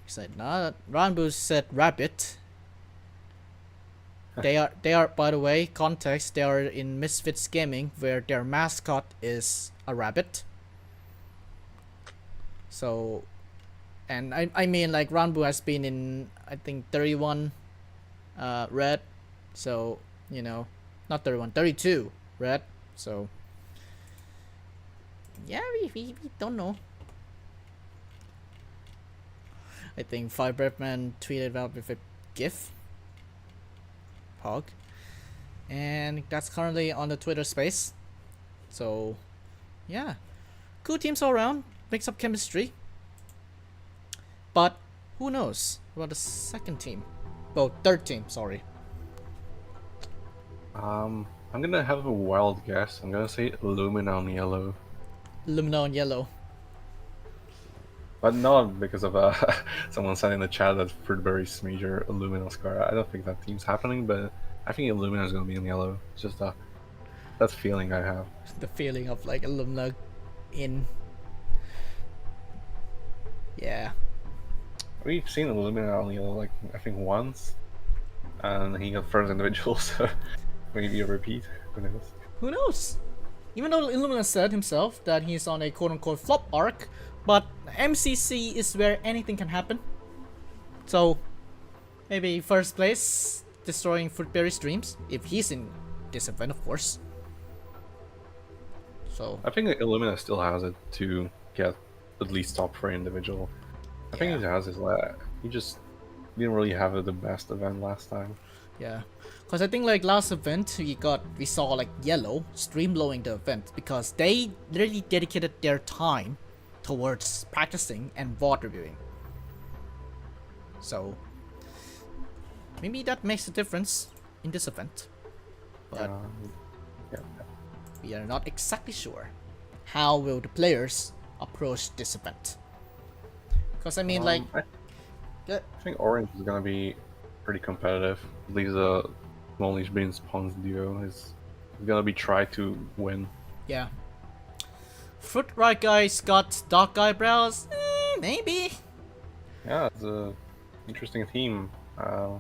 Said not. Ranbu said rabbit. They are by the way, context, they are in Misfits Gaming where their mascot is a rabbit. So, and I mean like Ranbu has been in I think 31 red. So, not 31, 32 red. So, yeah, we don't know. I think Firebreadman tweeted out with a GIF. Hog. And that's currently on the Twitter space. So, yeah. Cool teams all around. Makes up chemistry. But, who knows about the second team? Well, third team, sorry. I'm gonna have a wild guess. I'm gonna say Illumina on yellow. Lumina on yellow. But not because of someone said in the chat that Fruitberry's major Illumina scar. I don't think that team's happening, but I think Illumina is gonna be in yellow. It's just that feeling I have. The feeling of like Lumina in. Yeah. We've seen Illumina on yellow like I think once, and he got first individual, so maybe a repeat. Who knows? Who knows? Even though Illumina said himself that he's on a quote-unquote flop arc, but MCC is where anything can happen. So, maybe first place, destroying Fruitberry's dreams, if he's in this event, of course. So, I think Illumina still has it to get at least top 3 individual. I think he has his he just didn't really have the best event last time. yeah. Because I think like last event, we saw like Yellow streamblowing the event because they really dedicated their time towards practicing and VOD reviewing. So, maybe that makes a difference in this event. But Yeah. we are not exactly sure how will the players approach this event. Because I mean like... I think Orange is gonna be pretty competitive. At least the Lonely Beans Pons duo is gonna be try to win. Yeah. Fruit Right Guy's got dark eyebrows? Maybe. Yeah, it's a interesting team.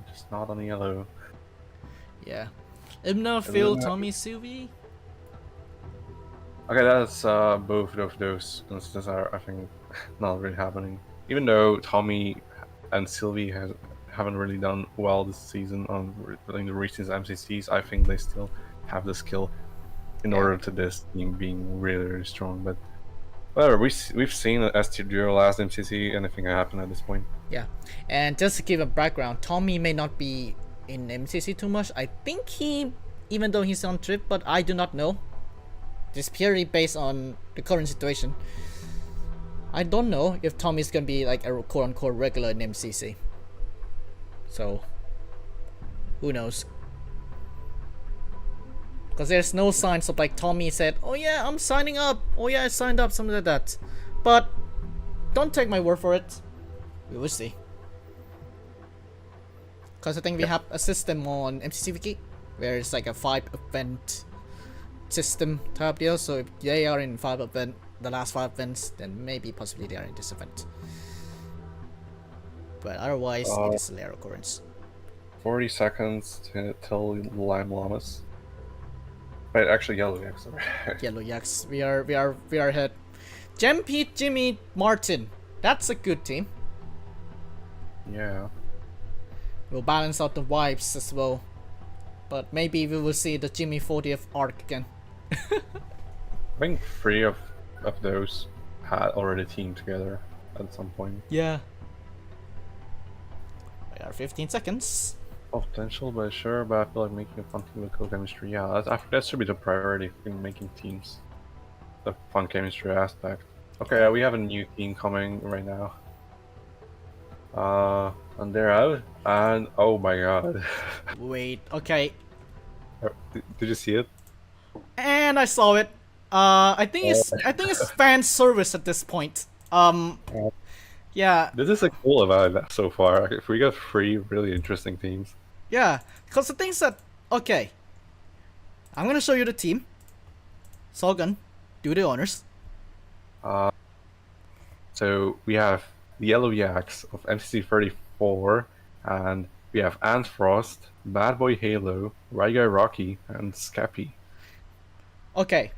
Just not on the yellow. Yeah. Imno, Phil, Tommy, Sylvie? Okay, that's both of those instances are I think not really happening. Even though Tommy and Sylvie haven't really done well this season in the recent MCCs, I think they still have the skill in order to this team being really, really strong. But whatever, we've seen S tier duo last MCC, anything can happen at this point. Yeah. And just to give a background, Tommy may not be in MCC too much. I think even though he's on trip, but I do not know. This purely based on the current situation. I don't know if Tommy's gonna be like a quote-unquote regular in MCC. So, who knows? Because there's no signs of like Tommy said, oh yeah, I'm signing up. Oh yeah, I signed up, something like that. But, don't take my word for it. We will see. Because I think we have a system on MCC Wiki where it's like a 5-event system type deal. So if they are in the last 5 events, then maybe possibly they are in this event. But otherwise, it is a rare occurrence. 40 seconds till Llamas. Wait, actually, Yellow Yaks. Yellow Yaks. We are ahead. Gem Pete, Jimmy, Martin. That's a good team. Yeah. We'll balance out the vibes as well. But maybe we will see the Jimmy 40th arc again. I think 3 of those had already teamed together at some point. Yeah. We are 15 seconds. Potential, but sure, but I feel like making a fun team with co-chemistry, yeah, that should be the priority in making teams. The fun chemistry aspect. Okay, we have a new team coming right now. And they're out. And oh my god. Wait, okay. Did you see it? And I saw it. I think it's fan service at this point. Uh, Yeah, this is a cool event so far. If we got three really interesting teams. yeah. Because the things that okay, I'm gonna show you the team. Solgan, do the honors. Uh, so we have the Yellow Yaks of MCC 34, and we have Ant Frost, Bad Boy Halo, Right Guy Rocky, and Scappy. Okay.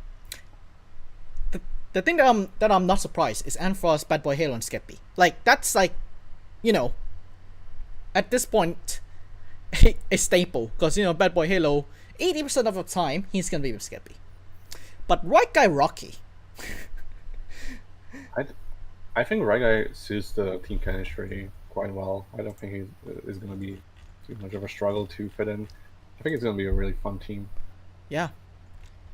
The thing that I'm not surprised is Anfrost, Bad Boy Halo, and Skeppy. Like that's like, you know, at this point, a staple because Bad Boy Halo, 80% of the time he's gonna be with Skeppy. But Right Guy Rocky, I think Right Guy suits the team chemistry quite well. I don't think he is going to be too much of a struggle to fit in. I think it's going to be a really fun team. yeah,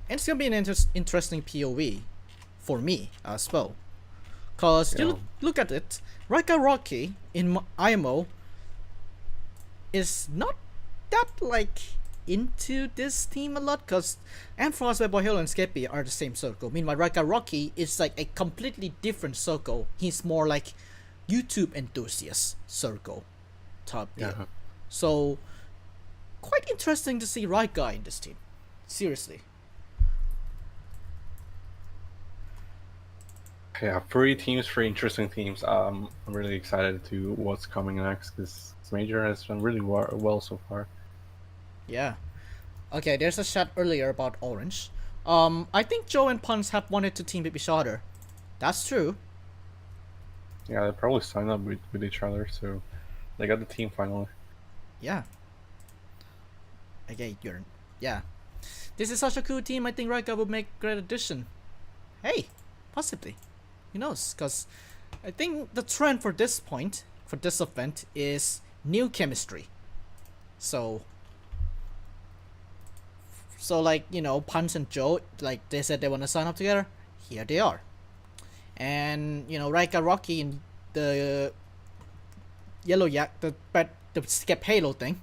and it's gonna be an interesting POV for me as well. Cause you Yeah. look at it, Right Guy Rocky in IMO is not that like into this team a lot because Anfrost, Bad Boy Halo, and Skeppy are the same circle. Meanwhile, Right Guy Rocky is like a completely different circle. He's more like YouTube enthusiast circle type deal. Yeah. So quite interesting to see Right Guy in this team. Seriously. Yeah, three teams, three interesting teams. I'm really excited to what's coming next because this major has done really well so far. Yeah. Okay, there's a chat earlier about Orange. I think Joe and Punch have wanted to team with each other. That's true. Yeah, they probably signed up with each other, so they got the team finally. Yeah. Okay, yeah. This is such a cool team. I think Raika would make great addition. Hey, possibly. Who knows? Because I think the trend for this point, for this event, is new chemistry. So like, Punch and Joe, like they said they want to sign up together. Here they are. And Raika Rocky and the Yellow Yak, the Skep Halo thing,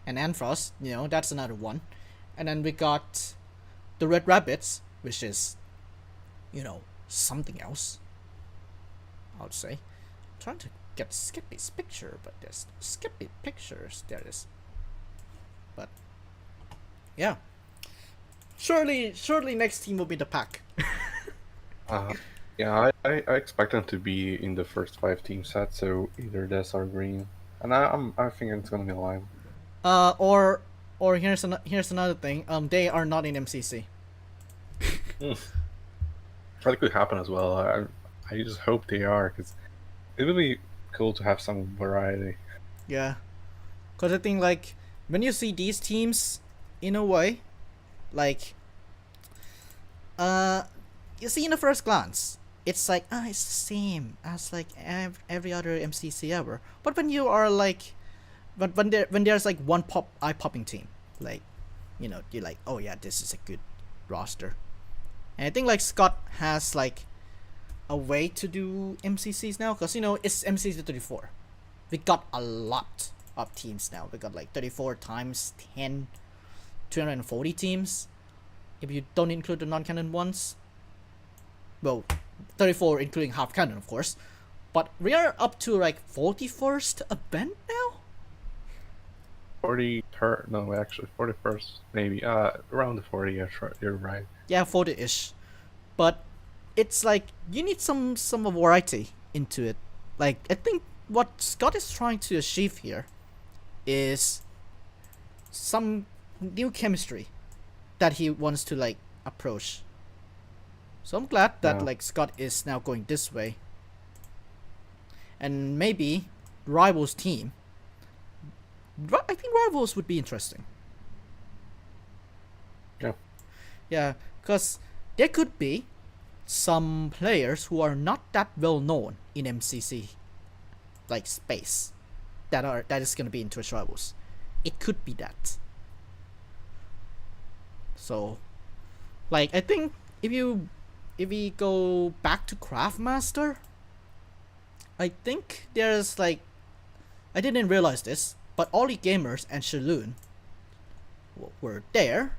and Anfrost, that's another one. And then we got the Red Rabbits, which is, something else, I would say. I'm trying to get Skippy's picture, but there's Skippy pictures. There it is. But yeah, surely next team will be the pack. Yeah, I expect them to be in the first 5 team set, so either this or green. And I think it's gonna be Lime. Or here's another thing. They are not in MCC. That could happen as well. I just hope they are, because it would be cool to have some variety. Yeah, cause I think like when you see these teams, in a way, like, you see in the first glance, it's like it's the same as like every other MCC ever. But when you are like, but when there's like one eye-popping team, like, you're like, oh yeah, this is a good roster. And I think like Scott has like a way to do MCCs now, because it's MCC 34. We got a lot of teams now. We got like 34 times 10, 240 teams. If you don't include the non-canon ones. Well, 34 including half canon, of course. But we are up to like 41st event now? 43rd, no, actually 41st, maybe. Around the 40, you're right. Yeah, 40-ish. But it's like you need some variety into it. Like, I think what Scott is trying to achieve here is some new chemistry that he wants to like approach. So I'm glad that like Scott is now going this way. And maybe Rivals team. I think Rivals would be interesting. Yeah. Yeah, because there could be some players who are not that well known in MCC, like space, that is gonna be in Twitch Rivals. It could be that. So, like, I think if we go back to Craftmaster, I think there's like I didn't realize this, but Ollie Gamers and Shaloon were there,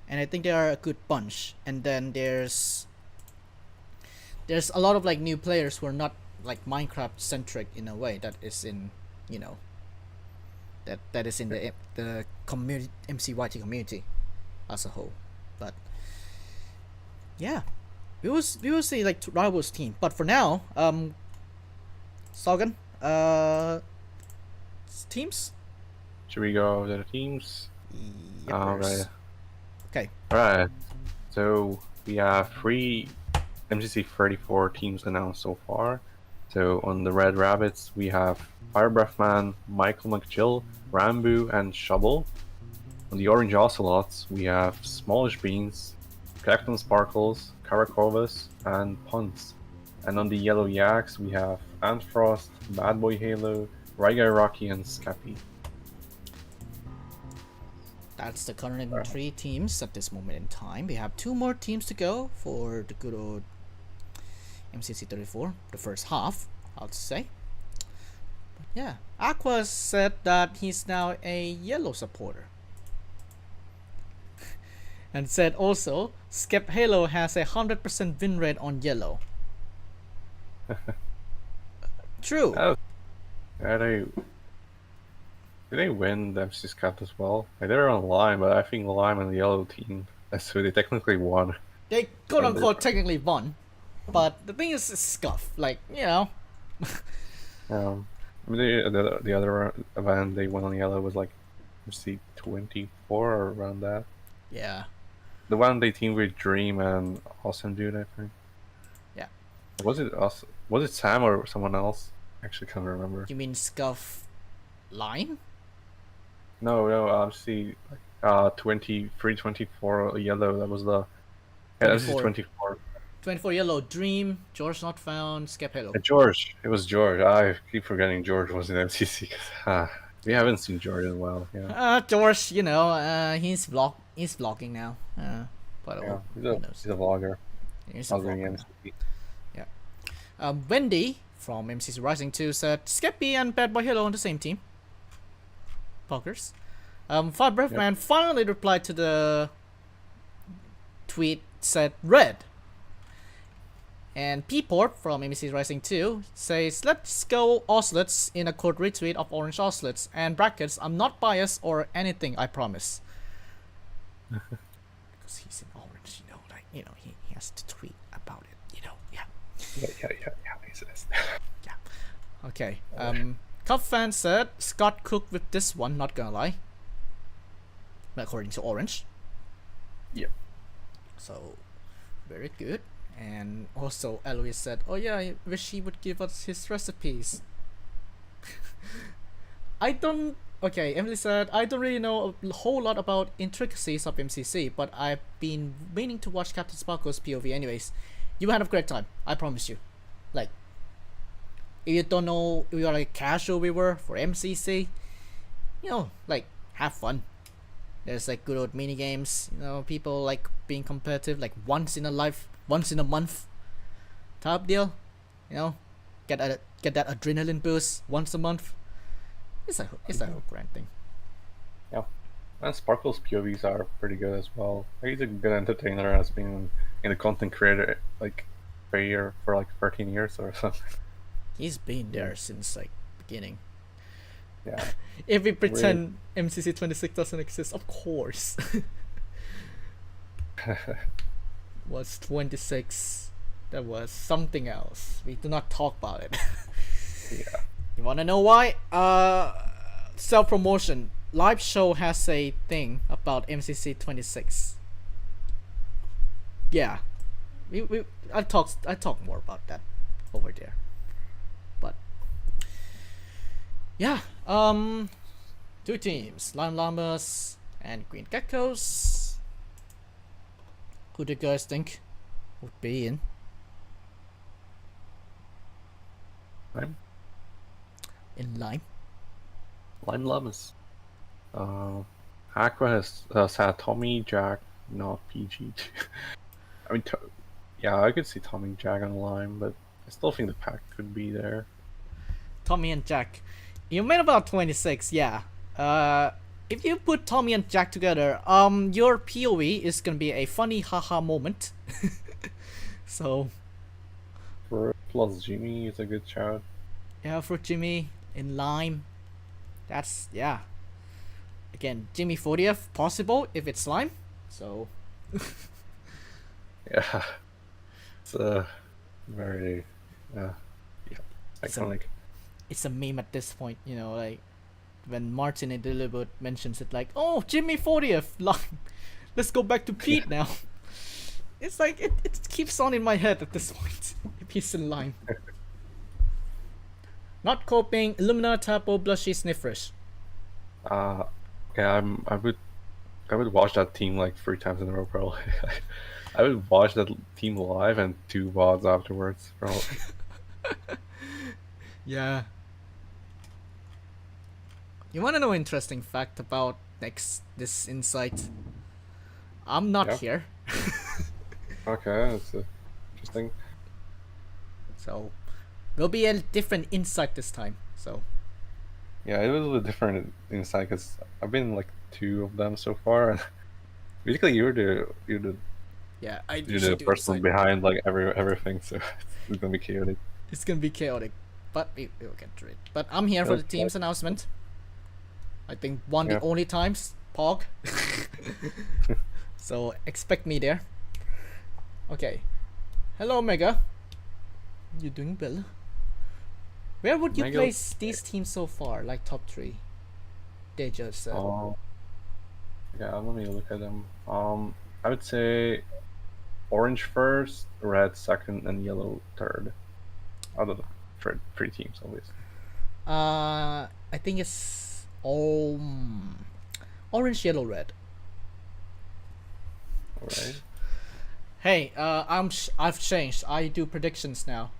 and I think they are a good bunch. And then there's a lot of like new players who are not like Minecraft centric in a way, that is in, you know, that is in the community, MCYT community as a whole. But yeah, we will see like rivals team. But for now, Sogan, teams. Should we go to the teams? Yep, Alright. Okay. Alright. So we have 3 MCC 34 teams announced so far. So on the Red Rabbits, we have Firebreathman, Michael McGill, Rambu, and Shovel. On the Orange Ocelots, we have Smallish Beans, Captain Sparkles, Karakovas, and Punts. And on the Yellow Yaks, we have Antfrost, Bad Boy Halo, Ryguy Rocky, and Scappy. That's the current 3 teams at this moment in time. We have 2 more teams to go for the good old MCC 34, the first half, I'll say. But yeah, Aqua said that he's now a yellow supporter. And said also, Skep Halo has a 100% win rate on yellow. True. Did they win the MCC Cup as well? Like, they were on Lime, but I think Lime and the yellow team, so they technically won. They quote unquote technically won, but the thing is, it's scuff. Like, you know. I mean, the other event they won on yellow was like MC 24 or around that. Yeah. The one they teamed with Dream and Awesome Dude, I think. Yeah. Was it Sam or someone else? Actually, can't remember. You mean scuff line? No, MC 23, 24 yellow. That was the. Yeah, this is 24. 24 yellow, Dream, George not found, Skep Halo. George. It was George. I keep forgetting George was in MCC. We haven't seen George in a while. Yeah. George, you know, he's vlogging now. But yeah, he's a vlogger. He's a vlogger now. Yeah. Wendy from MCC Rising 2 said Skeppy and Bad Boy Halo on the same team. Poggers. Firebreathman finally replied to the tweet, said red. And P-Port from MCC Rising 2 says, let's go Ocelots, in a quote retweet of Orange Ocelots, and brackets, I'm not biased or anything, I promise. Because he's in orange, you know, like, you know, he has to tweet about it, you know, yeah. He says. Yeah. Okay. Cup fan said, Scott cooked with this one, not gonna lie. According to Orange. Yep. So, very good. And also Eloise said, oh yeah, I wish he would give us his recipes. Emily said, I don't really know a whole lot about intricacies of MCC, but I've been meaning to watch Captain Sparkle's POV anyways. You had a great time, I promise you. Like, if you don't know, if you're like a casual viewer for MCC, you know, like, have fun. There's like good old mini games, you know, people like being competitive like once in a month type deal, you know, get that adrenaline boost once a month. It's a grand thing. Yeah, and Sparkle's POVs are pretty good as well. He's a good entertainer, has been in the content creator like career for like 13 years or something. He's been there since like beginning. Yeah. If we pretend MCC 26 doesn't exist, of course. Was 26. That was something else. We do not talk about it. Yeah. You wanna know why? Self-promotion. Live show has a thing about MCC 26. Yeah. I talk more about that over there. But yeah, 2 teams, Llamas and Green Geckos. Who do you guys think would be in? Lime? In Lime? Lime Llamas. Aqua has had Tommy, Jack, not PG. I mean, yeah, I could see Tommy, Jack on Lime, but I still think the pack could be there. Tommy and Jack. You made about 26, yeah. If you put Tommy and Jack together, your POV is gonna be a funny haha moment. So, For plus Jimmy is a good shout. yeah, for Jimmy in Lime, that's, yeah. Again, Jimmy 40th, possible if it's Lime. So, Yeah, it's very yeah It's a- iconic. it's a meme at this point, you know, like when Martin in Deliberate mentions it, like, oh, Jimmy 40th, Lime. Let's go back to Pete now. It's like, it keeps on in my head at this point. If he's in Lime. Not coping, Illumina, Tapo, Blushy, Sniffers. Okay, I would watch that team like 3 times in a row probably. I would watch that team live and 2 VODs afterwards probably. Yeah. You wanna know an interesting fact about this insight? I'm not Yeah. here. Okay, that's interesting. So, will be a different insight this time. So, Yeah, it was a different insight because I've been in, like 2 of them so far, and basically you're the yeah, I you're usually the do person insight. behind like everything, so it's gonna be chaotic. It's gonna be chaotic, but we'll get through it. But I'm here for the Okay. team's announcement. I think one Yeah. the only times, Pog. So expect me there. Okay. Hello, Mega. You doing well? Where would you Mega- place these teams so far? Like top 3? They just said. Oh, yeah. Let me look at them. I would say orange first, red second, and yellow third. Out of the three teams, obviously. I think it's all orange, yellow, red. All right. Hey, I've changed. I do predictions now.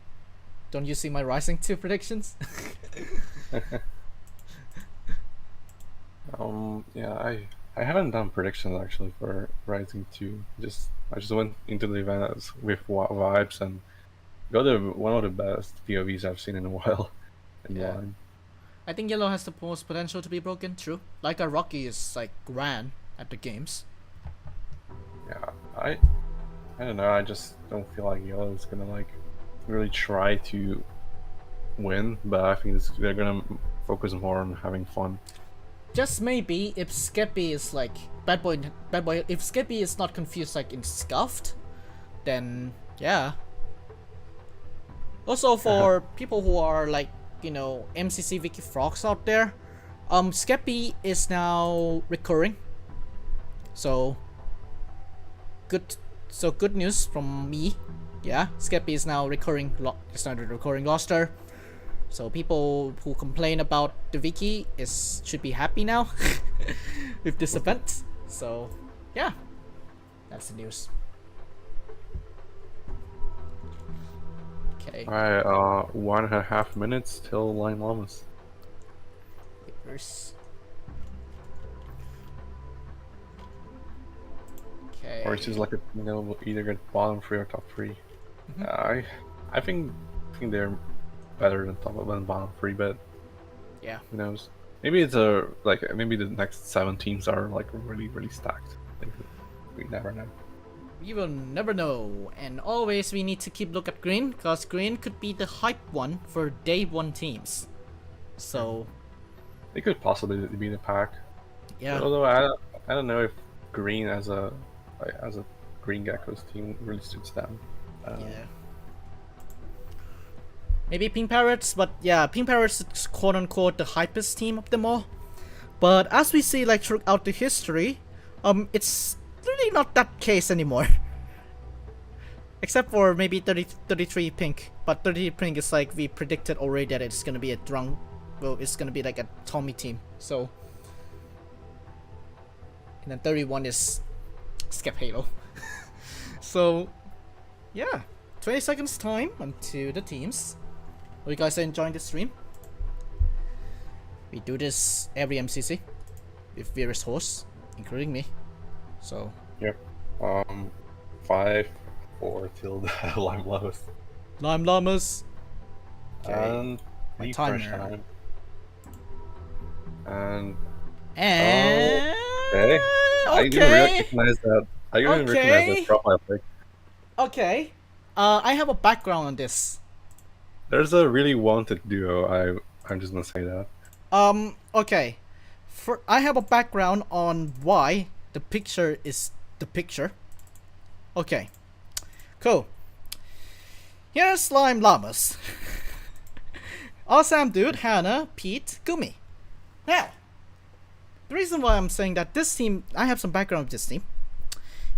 Don't you see my Rising 2 predictions? Yeah, I haven't done predictions actually for Rising 2. I just went into the event with vibes and got one of the best POVs I've seen in a while. In Yeah. line. I think yellow has the most potential to be broken. True. Like a Rocky is like grand at the games. Yeah, I don't know. I just don't feel like Yellow is gonna like really try to win, but I think they're gonna focus more on having fun. Just maybe if Skeppy is like bad boy. If Skeppy is not confused like in scuffed, then yeah. Also for people who are like, you know, MCC Vicky Frogs out there, Skeppy is now recurring. So good news from me. Yeah, Skeppy is now recurring. It's not a recurring roster. So people who complain about the Vicky should be happy now with this event. So yeah, that's the news. Okay. Alright, 1.5 minutes till Llamas. Papers. Okay. Or it's just like we'll either get bottom 3 or top 3. I think they're better than bottom 3, but Yeah. who knows? Maybe it's maybe the next 7 teams are like really stacked. Like, we never know. We will never know, and always we need to keep look at Green, because Green could be the hype one for day 1 teams. So They could possibly be the pack. yeah, Although I don't know if Green as a Green Geckos team really suits them. yeah. Maybe Pink Parrots, but yeah, Pink Parrots is quote unquote the hypest team of them all. But as we see like throughout the history, it's really not that case anymore. Except for maybe 33 Pink, but 33 Pink is like we predicted already that it's gonna be a drunk, well, it's gonna be like a Tommy team. So, and then 31 is Skep Halo. So, yeah, 20 seconds time onto the teams. Hope you guys are enjoying the stream. We do this every MCC with various hosts, including me. So, Yep. 5, 4 till the Lime Lime Llamas. Okay. And My refresh timer. time. And And okay, I didn't okay, recognize that. I didn't recognize that okay, profile pic. okay. I have a background on this. There's a really wanted duo. I'm just gonna say that. Okay. I have a background on why the picture is the picture. Okay, cool. Here's Slime Llamas. Awesome dude, Hannah, Pete, Gumi. Now, the reason why I'm saying that this team, I have some background of this team,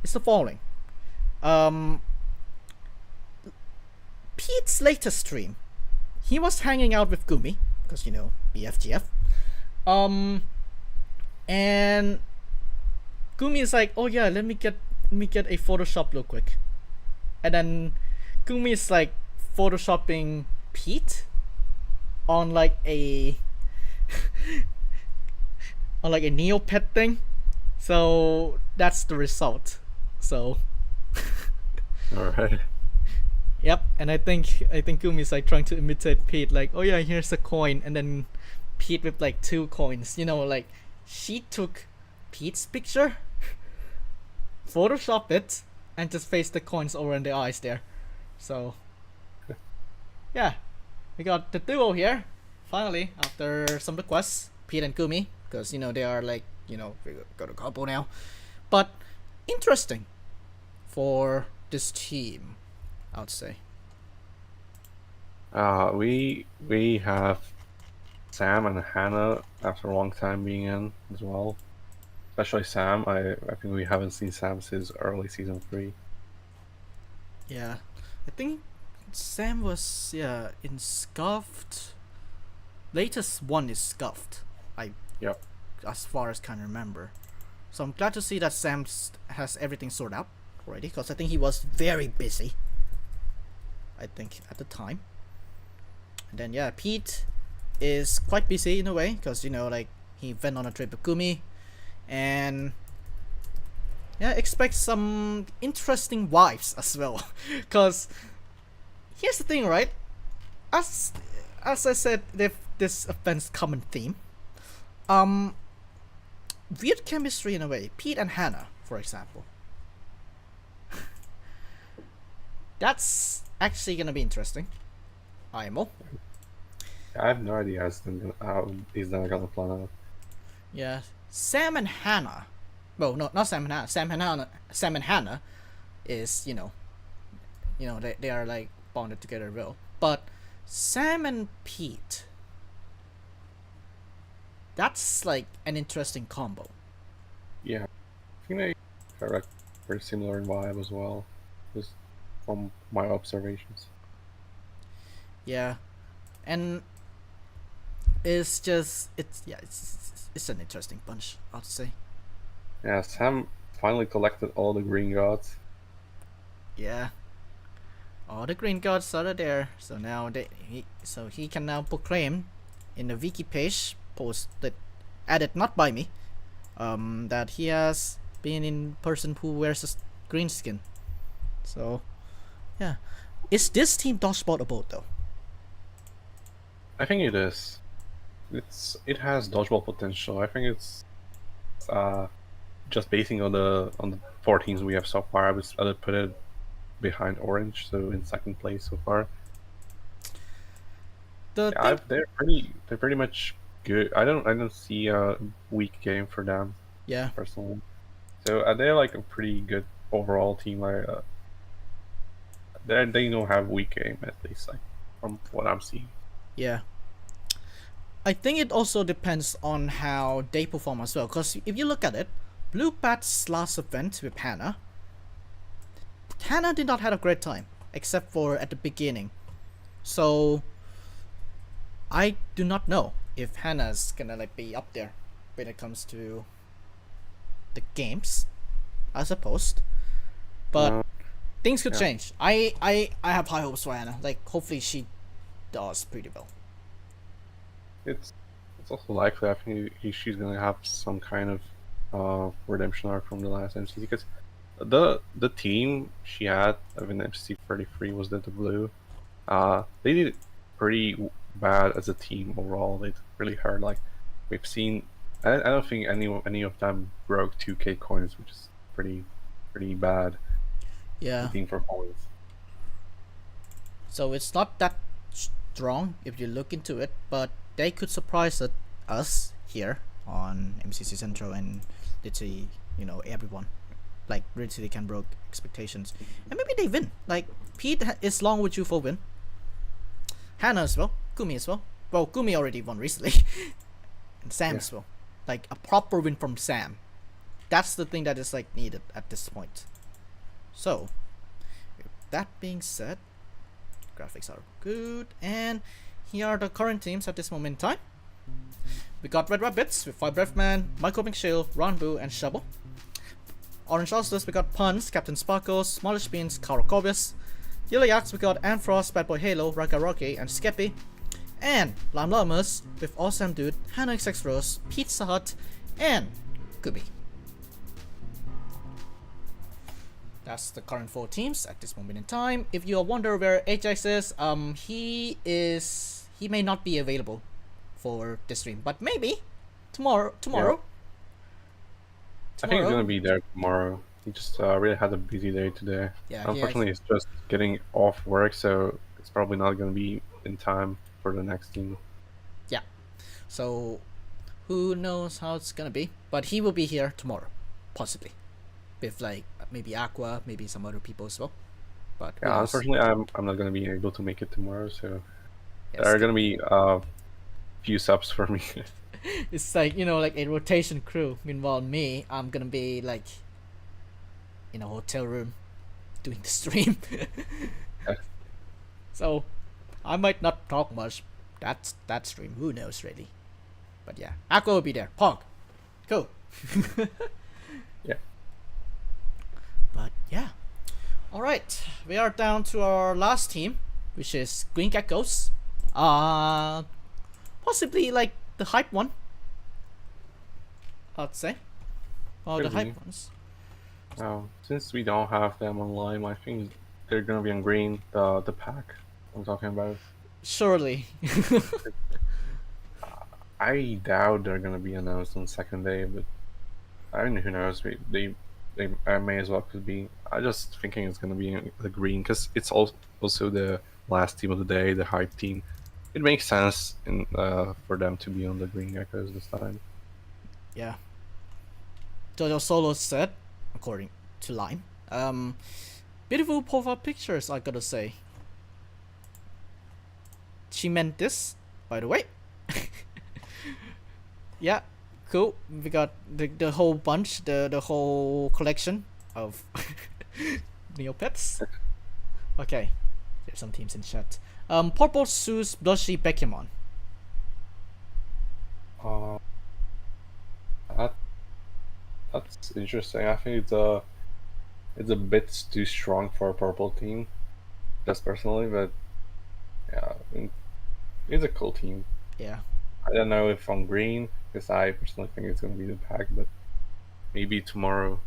is the following. Pete's latest stream, he was hanging out with Gumi, because you know, BFGF. And Gumi is like, oh yeah, let me get a Photoshop real quick. And then Gumi is like photoshopping Pete on like a on like a Neopet thing. So that's the result. So All right. yep, and I think Gumi is like trying to imitate Pete, like, oh yeah, here's a coin, and then Pete with like 2 coins. You know, like she took Pete's picture, Photoshop it, and just paste the coins over in the eyes there. So yeah, we got the duo here finally after some requests, Pete and Gumi, because you know they are like, you know, we got a couple now. But interesting for this team, I would say. We have Sam and Hannah after a long time being in as well. Especially Sam. I think we haven't seen Sam since early season 3. Yeah, I think Sam was in Scuffed. Latest one is Scuffed. Yep. As far as can remember. So I'm glad to see that Sam has everything sorted out already, because I think he was very busy. I think at the time. And then yeah, Pete is quite busy in a way, because you know, like he went on a trip with Gumi, and yeah, expect some interesting wives as well. Because here's the thing, right? As I said, this offense common theme. Weird chemistry in a way. Pete and Hannah, for example. That's actually gonna be interesting. IMO. I have no idea how he's not gonna plan out. Yeah, Sam and Hannah. Well, no, not Sam and Hannah. Sam and Hannah is, you know, they are like bonded together well. But Sam and Pete, that's like an interesting combo. Yeah, I think they are like very similar in vibe as well, just from my observations. Yeah, and it's just it's an interesting bunch, I'd say. Yeah, Sam finally collected all the green gods. Yeah, all the green gods are there, so now he can now proclaim in the wiki page posted, added not by me, that he has been in person who wears a green skin. So yeah, is this team dodgeball a boat though? I think it is. It has dodgeball potential. I think it's just basing on the 4 teams we have so far. I would put it behind Orange, so in second place so far. They're pretty much good. I don't see a weak game for them. Yeah, personally. So they're like a pretty good overall team. They don't have weak game, at least, like from what I'm seeing. yeah. I think it also depends on how they perform as well. Because if you look at it, Blue Bat's last event with Hannah did not have a great time, except for at the beginning. So I do not know if Hannah's gonna like be up there when it comes to the games, I suppose. But things could change. I have high hopes for Hannah. Like hopefully she does pretty well. It's also likely. I think she's gonna have some kind of redemption arc from the last MCC, because the team she had in MCC 33 was the Blue. They did pretty bad as a team overall. They really hurt. Like we've seen. I don't think any of them broke 2K coins, which is pretty bad. Yeah. Looking for coins. So it's not that strong if you look into it, but they could surprise us here on MCC Central and literally, everyone. Like, literally can broke expectations. And maybe they win. Like, Pete is long with you for win. Hannah as well. Gumi as well. Well, Gumi already won recently. And Sam as well. Like, a proper win from Sam. That's the thing that is, like, needed at this point. So, with that being said, graphics are good. And here are the current teams at this moment in time. We got Red Rabbits with 5 Breathman, Michael McShill, Ranbu, and Shovel. Orange Ocelots, we got Puns, Captain Sparkles, Smallish Beans, Carl Corbius. Yellow Yaks, we got Anfrost, Bad Boy Halo, Raka Rocky, and Skeppy. And Llamas with Awesome Dude, Hannah XX Rose, Pizza Hut, and Kubi. That's the current 4 teams at this moment in time. If you wonder where Ajax is, he may not be available for this stream, but maybe tomorrow. I think he's gonna be there tomorrow. He just really had a busy day today. Yeah, unfortunately, he's just getting off work, so it's probably not gonna be in time for the next team. Yeah. So who knows how it's gonna be? But he will be here tomorrow, possibly, with like maybe Aqua, maybe some other people as well. But yeah, unfortunately, I'm not gonna be able to make it tomorrow, so yes, there are gonna be few subs for me. It's like like a rotation crew. Meanwhile, me, I'm gonna be like in a hotel room doing the stream. So I might not talk much. That's that stream. Who knows really? But yeah, Aqua will be there. Pog, cool. Yeah. But yeah, all right. We are down to our last team, which is Green Geckos. Possibly like the hype one, I'd say. Or the hype ones. Since we don't have them online, I think they're gonna be on green. The pack I'm talking about. Surely. I doubt they're gonna be announced on second day, but I mean, who knows? They may as well could be. I just thinking it's gonna be the green because it's also the last team of the day, the hype team. It makes sense for them to be on the Green Geckos this time. Yeah. Jojo Solo said, according to Line, beautiful profile pictures, I gotta say. She meant this, by the way. Yeah, cool. We got the whole bunch, the whole collection of Neopets. Okay, there's some teams in chat. Purple Sue's Blushy Pokemon. That's interesting. I think it's a bit too strong for a purple team, just personally, but yeah, I mean, it's a cool team. Yeah. I don't know if on green, because I personally think it's gonna be the pack, but maybe tomorrow.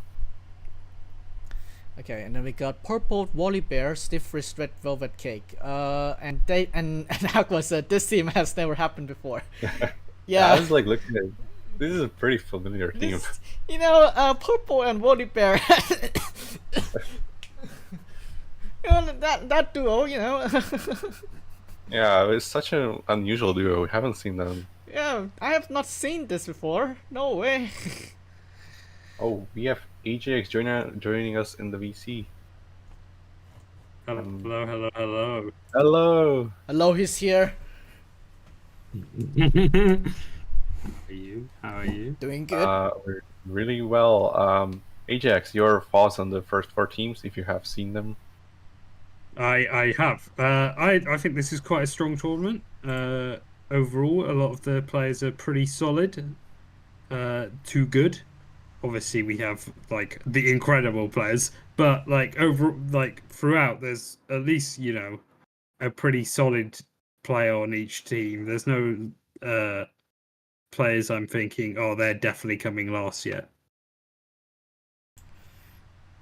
Okay, and then we got purple Wally Bear, stiff wrist red velvet cake. And Aqua said this team has never happened before. Yeah. I was like looking at this is a pretty familiar team. Purple and Wally Bear. that duo, Yeah, it's such an unusual duo. We haven't seen them. Yeah, I have not seen this before. No way. Oh, we have AJX joining us in the VC. Hello. Hello, he's here. How are you? Doing good. We're really well. AJX, your thoughts on the first 4 teams, if you have seen them? I have. I think this is quite a strong tournament. Overall, a lot of the players are pretty solid. Too good. Obviously, we have like the incredible players, but like throughout, there's at least a pretty solid player on each team. There's no players I'm thinking, oh, they're definitely coming last yet.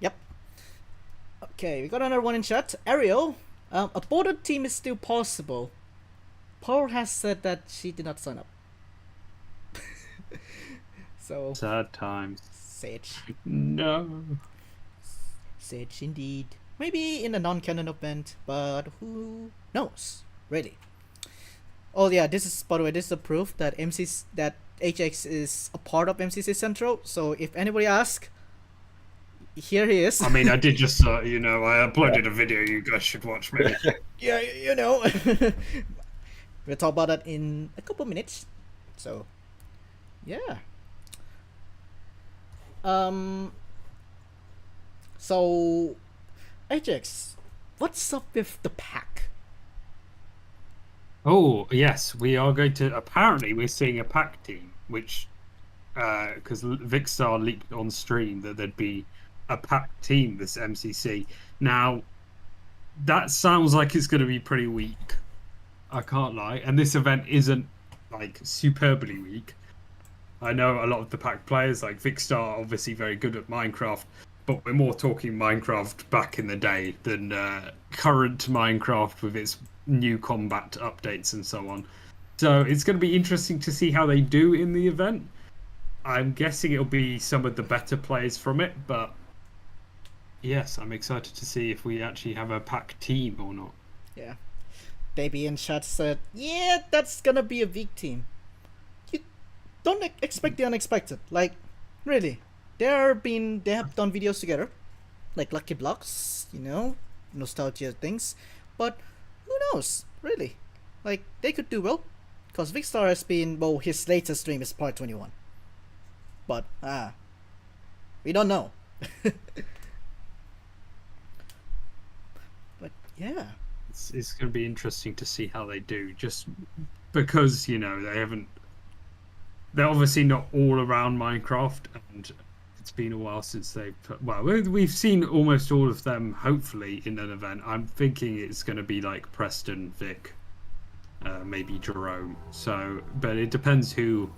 Yep. Okay, we got another one in chat. Ariel, a bordered team is still possible. Paul has said that she did not sign up. So Sad times. Sage. No. Sage indeed. Maybe in a non-canon event, but who knows? Really. Oh yeah, this is, by the way, this is a proof that that HX is a part of MCC Central. So if anybody asks, here he is. I mean, I did just, I uploaded a video you guys should watch, maybe. Yeah, you know. We'll talk about that in a couple minutes. So, yeah. So, Ajax, what's up with the pack? Oh, yes, we are going to, apparently we're seeing a pack team, which, because Vicstar leaked on stream that there'd be a pack team this MCC. Now, that sounds like it's going to be pretty weak. I can't lie. And this event isn't, like, superbly weak. I know a lot of the pack players, like Vicstar, obviously very good at Minecraft, but we're more talking Minecraft back in the day than current Minecraft with its new combat updates and so on. So it's going to be interesting to see how they do in the event. I'm guessing it'll be some of the better players from it, but yes, I'm excited to see if we actually have a pack team or not. Yeah. Baby in chat said, yeah, that's gonna be a weak team. You don't expect the unexpected. Like, really. They have done videos together. Like Lucky Blocks, you know, nostalgia things. But who knows, really. Like, they could do well. Because Vicstar has been, well, his latest stream is part 21. But, we don't know. But, yeah. It's going to be interesting to see how they do, just because, you know, they're obviously not all around Minecraft, and it's been a while since they've we've seen almost all of them, hopefully, in an event. I'm thinking it's going to be like Preston, Vic, maybe Jerome. So, but it depends who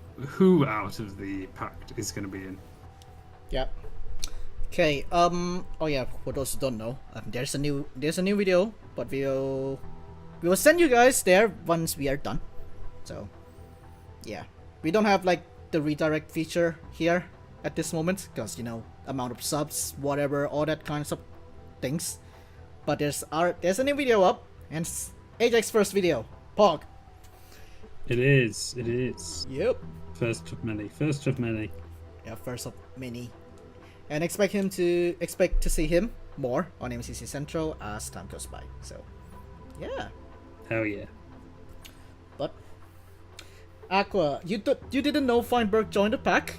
out of the pack is going to be in. Yep. Okay. Oh yeah. For those who don't know, there's a new video, but we will send you guys there once we are done. So, yeah, we don't have like the redirect feature here at this moment because, you know, amount of subs, whatever, all that kinds of things. But there's a new video up, and it's Ajax's first video. Pog. It is. Yep. First of many. Yeah, first of many. And expect to see him more on MCC Central as time goes by. So, yeah. Hell yeah. But Aqua, you didn't know Feinberg joined the pack?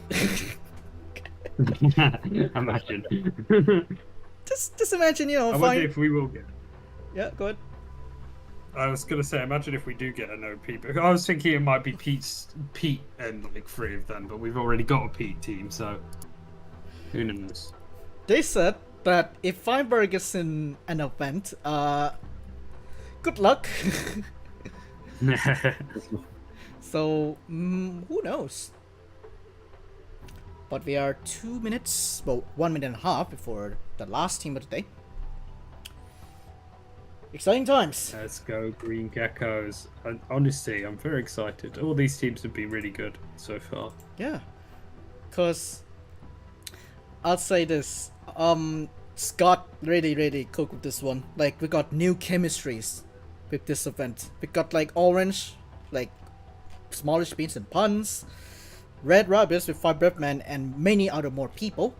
Imagine. just imagine, you know. I wonder if we will get. Yeah, go ahead. I was gonna say, imagine if we do get an OP. But I was thinking it might be Pete and like 3 of them, but we've already got a Pete team, so who knows? They said that if Feinberg is in an event, good luck. So who knows? But we are 2 minutes, well, 1 minute and a half before the last team of the day. Exciting times. Let's go, Green Geckos. And honestly, I'm very excited. All these teams have been really good so far. Yeah, cause I'll say this. Scott really cooked with this one. Like, we got new chemistries with this event. We got like orange, like smallish beans and puns. Red rabbits with 5 Breathman and many other more people.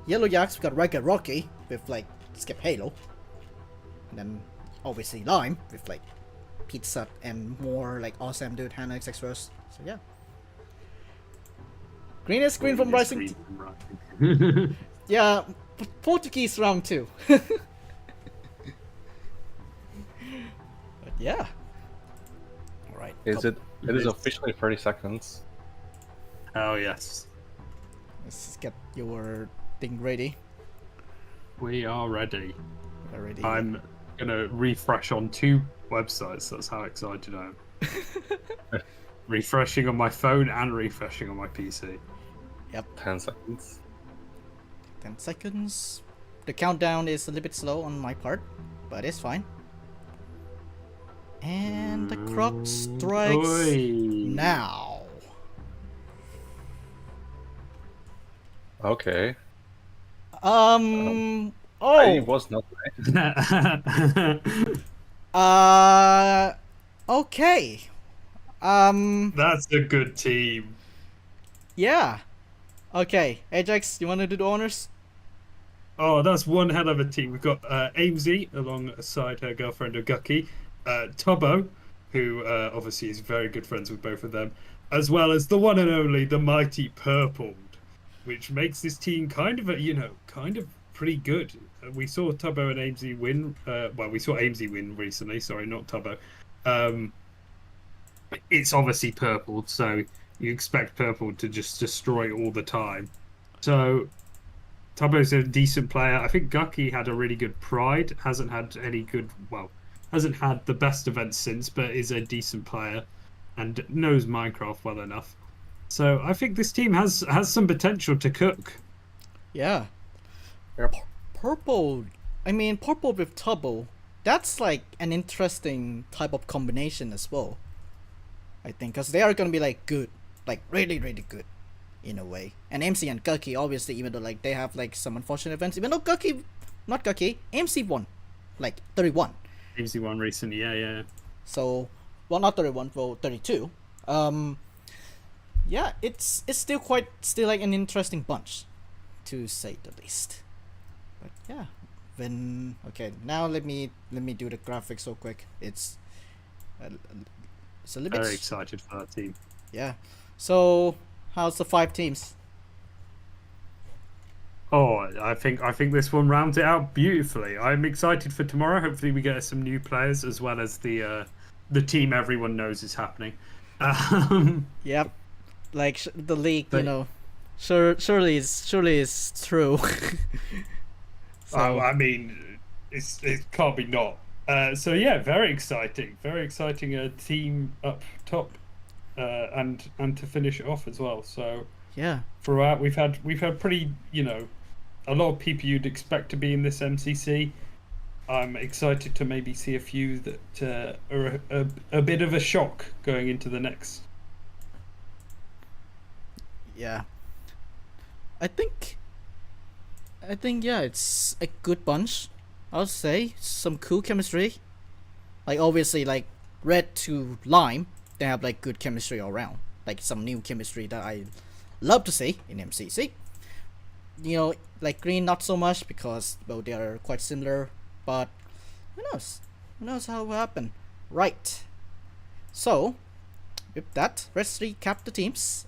Yellow Yaks, we got Reggae Rocky with like Skip Halo. And then obviously Lime with like Pizza and more like Awesome Dude, Hannah, etc. So yeah. Green is green from Rising. Yeah, Portuguese round 2. But yeah. Alright. It is officially 30 seconds. Oh yes. Let's get your thing ready. We are ready. We're ready. I'm gonna refresh on 2 websites. That's how excited I am. Refreshing on my phone and refreshing on my PC. Yep. 10 seconds. 10 seconds. The countdown is a little bit slow on my part, but it's fine. And the clock strikes Oi. now. Okay. Oh. I was not right. Okay. Um. That's a good team. Yeah. Okay. Ajax, you want to do the honors? Oh, that's one hell of a team. We've got Amesy alongside her girlfriend Oguki, Tubbo, who obviously is very good friends with both of them, as well as the one and only the mighty Purpled, which makes this team kind of pretty good. We saw Tubbo and Amesy win. Well, we saw Amesy win recently. Sorry, not Tubbo. It's obviously Purpled, so you expect Purpled to just destroy all the time. So Tubbo's a decent player. I think Gucky had a really good Pride. Hasn't had the best events since, but is a decent player and knows Minecraft well enough. So I think this team has some potential to cook. Yeah. Yep. Purple. I mean, purple with Tubbo. That's like an interesting type of combination as well. I think, because they are gonna be like good, like really, really good, in a way. And MC and Gucky, obviously, even though like they have like some unfortunate events, even though MC won, like 31. Amesy won recently, yeah. So, well, not 31, well, 32. Yeah, it's still like an interesting bunch, to say the least. But yeah, then okay, now let me do the graphics so quick. It's a little bit Very excited for that team. yeah. So how's the 5 teams? Oh, I think this one rounds it out beautifully. I'm excited for tomorrow. Hopefully, we get some new players as well as the team everyone knows is happening. Yep, like the league, But- you know, surely is true. So I mean, it can't be not. So yeah, very exciting. Team up top, and to finish it off as well. So yeah, throughout, we've had pretty, a lot of people you'd expect to be in this MCC. I'm excited to maybe see a few that are a bit of a shock going into the next. yeah. I think yeah, it's a good bunch. I'll say some cool chemistry. Like obviously, like red to lime, they have like good chemistry all around. Like some new chemistry that I love to see in MCC. You know, like green not so much because well they are quite similar, but who knows? Who knows how it will happen? Right. So with that, let's recap the teams.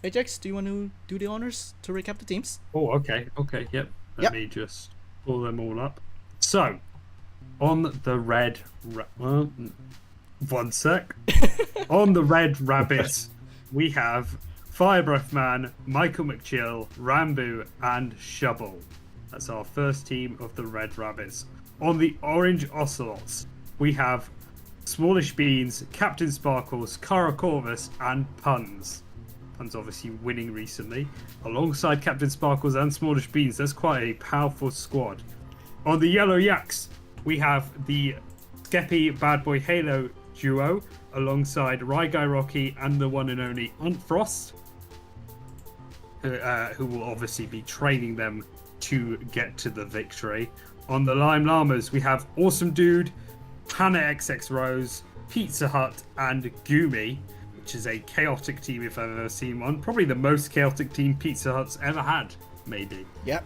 Ajax, do you want to do the honors to recap the teams? Oh, okay, yep. Let me just pull them all up. So, on the red, one sec. On the red rabbits, we have Fire Breath Man, Michael McChill, Rambo, and Shovel. That's our first team of the red rabbits. On the orange Ocelots, we have Smallish Beans, Captain Sparkles, Cara Corvus, and Puns. Puns obviously winning recently. Alongside Captain Sparkles and Smallish Beans, that's quite a powerful squad. On the yellow Yaks, we have the Skeppy Bad Boy Halo duo, alongside Ryguy Rocky and the one and only Unfrost, who will obviously be training them to get to the victory. On the Lime Llamas, we have Awesome Dude, Hannah XX Rose, Pizza Hut, and Gumi, which is a chaotic team if I've ever seen one. Probably the most chaotic team Pizza Hut's ever had, maybe. Yep.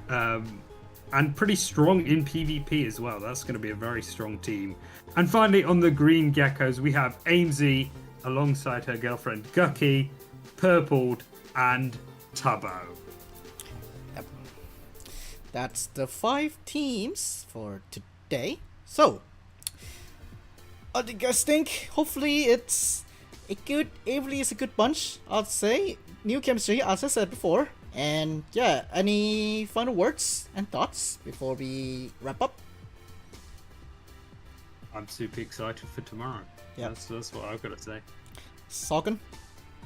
And pretty strong in PvP as well. That's going to be a very strong team. And finally, on the Green Geckos, we have Amesy alongside her girlfriend Gucky, Purpled, and Tubbo. That's the 5 teams for today. So, what do you guys think? Hopefully it's Avery is a good bunch, I'd say. New chemistry, as I said before. And yeah, any final words and thoughts before we wrap up? I'm super excited for tomorrow. Yeah. That's what I've got to say. Sauken?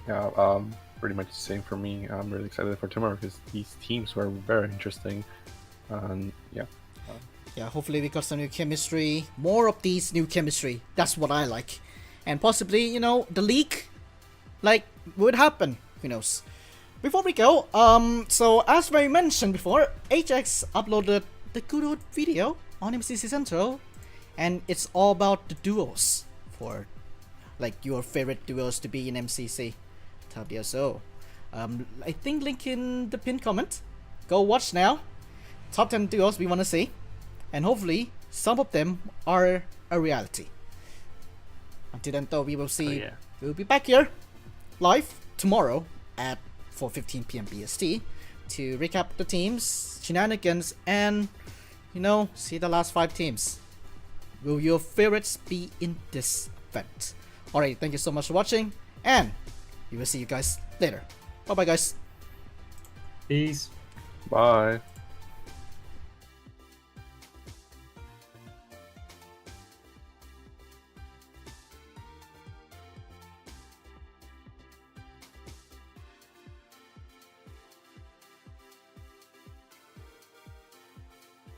Yeah, pretty much the same for me. I'm really excited for tomorrow because these teams were very interesting. And yeah. Yeah, hopefully we got some new chemistry. More of these new chemistry. That's what I like. And possibly, the leak, like, would happen. Who knows? before we go, so as I mentioned before, Ajax uploaded the good old video on MCC Central, and it's all about the duos for like your favorite duos to be in MCC. So, I think link in the pinned comment. Go watch now. Top 10 duos we want to see, and hopefully some of them are a reality. Until then, though, we will see. We'll be back here live tomorrow at 4:15 p.m. BST to recap the teams, shenanigans, and see the last 5 teams. Will your favorites be in this event? Alright, thank you so much for watching, and we will see you guys later. Bye bye, guys. Peace. Bye.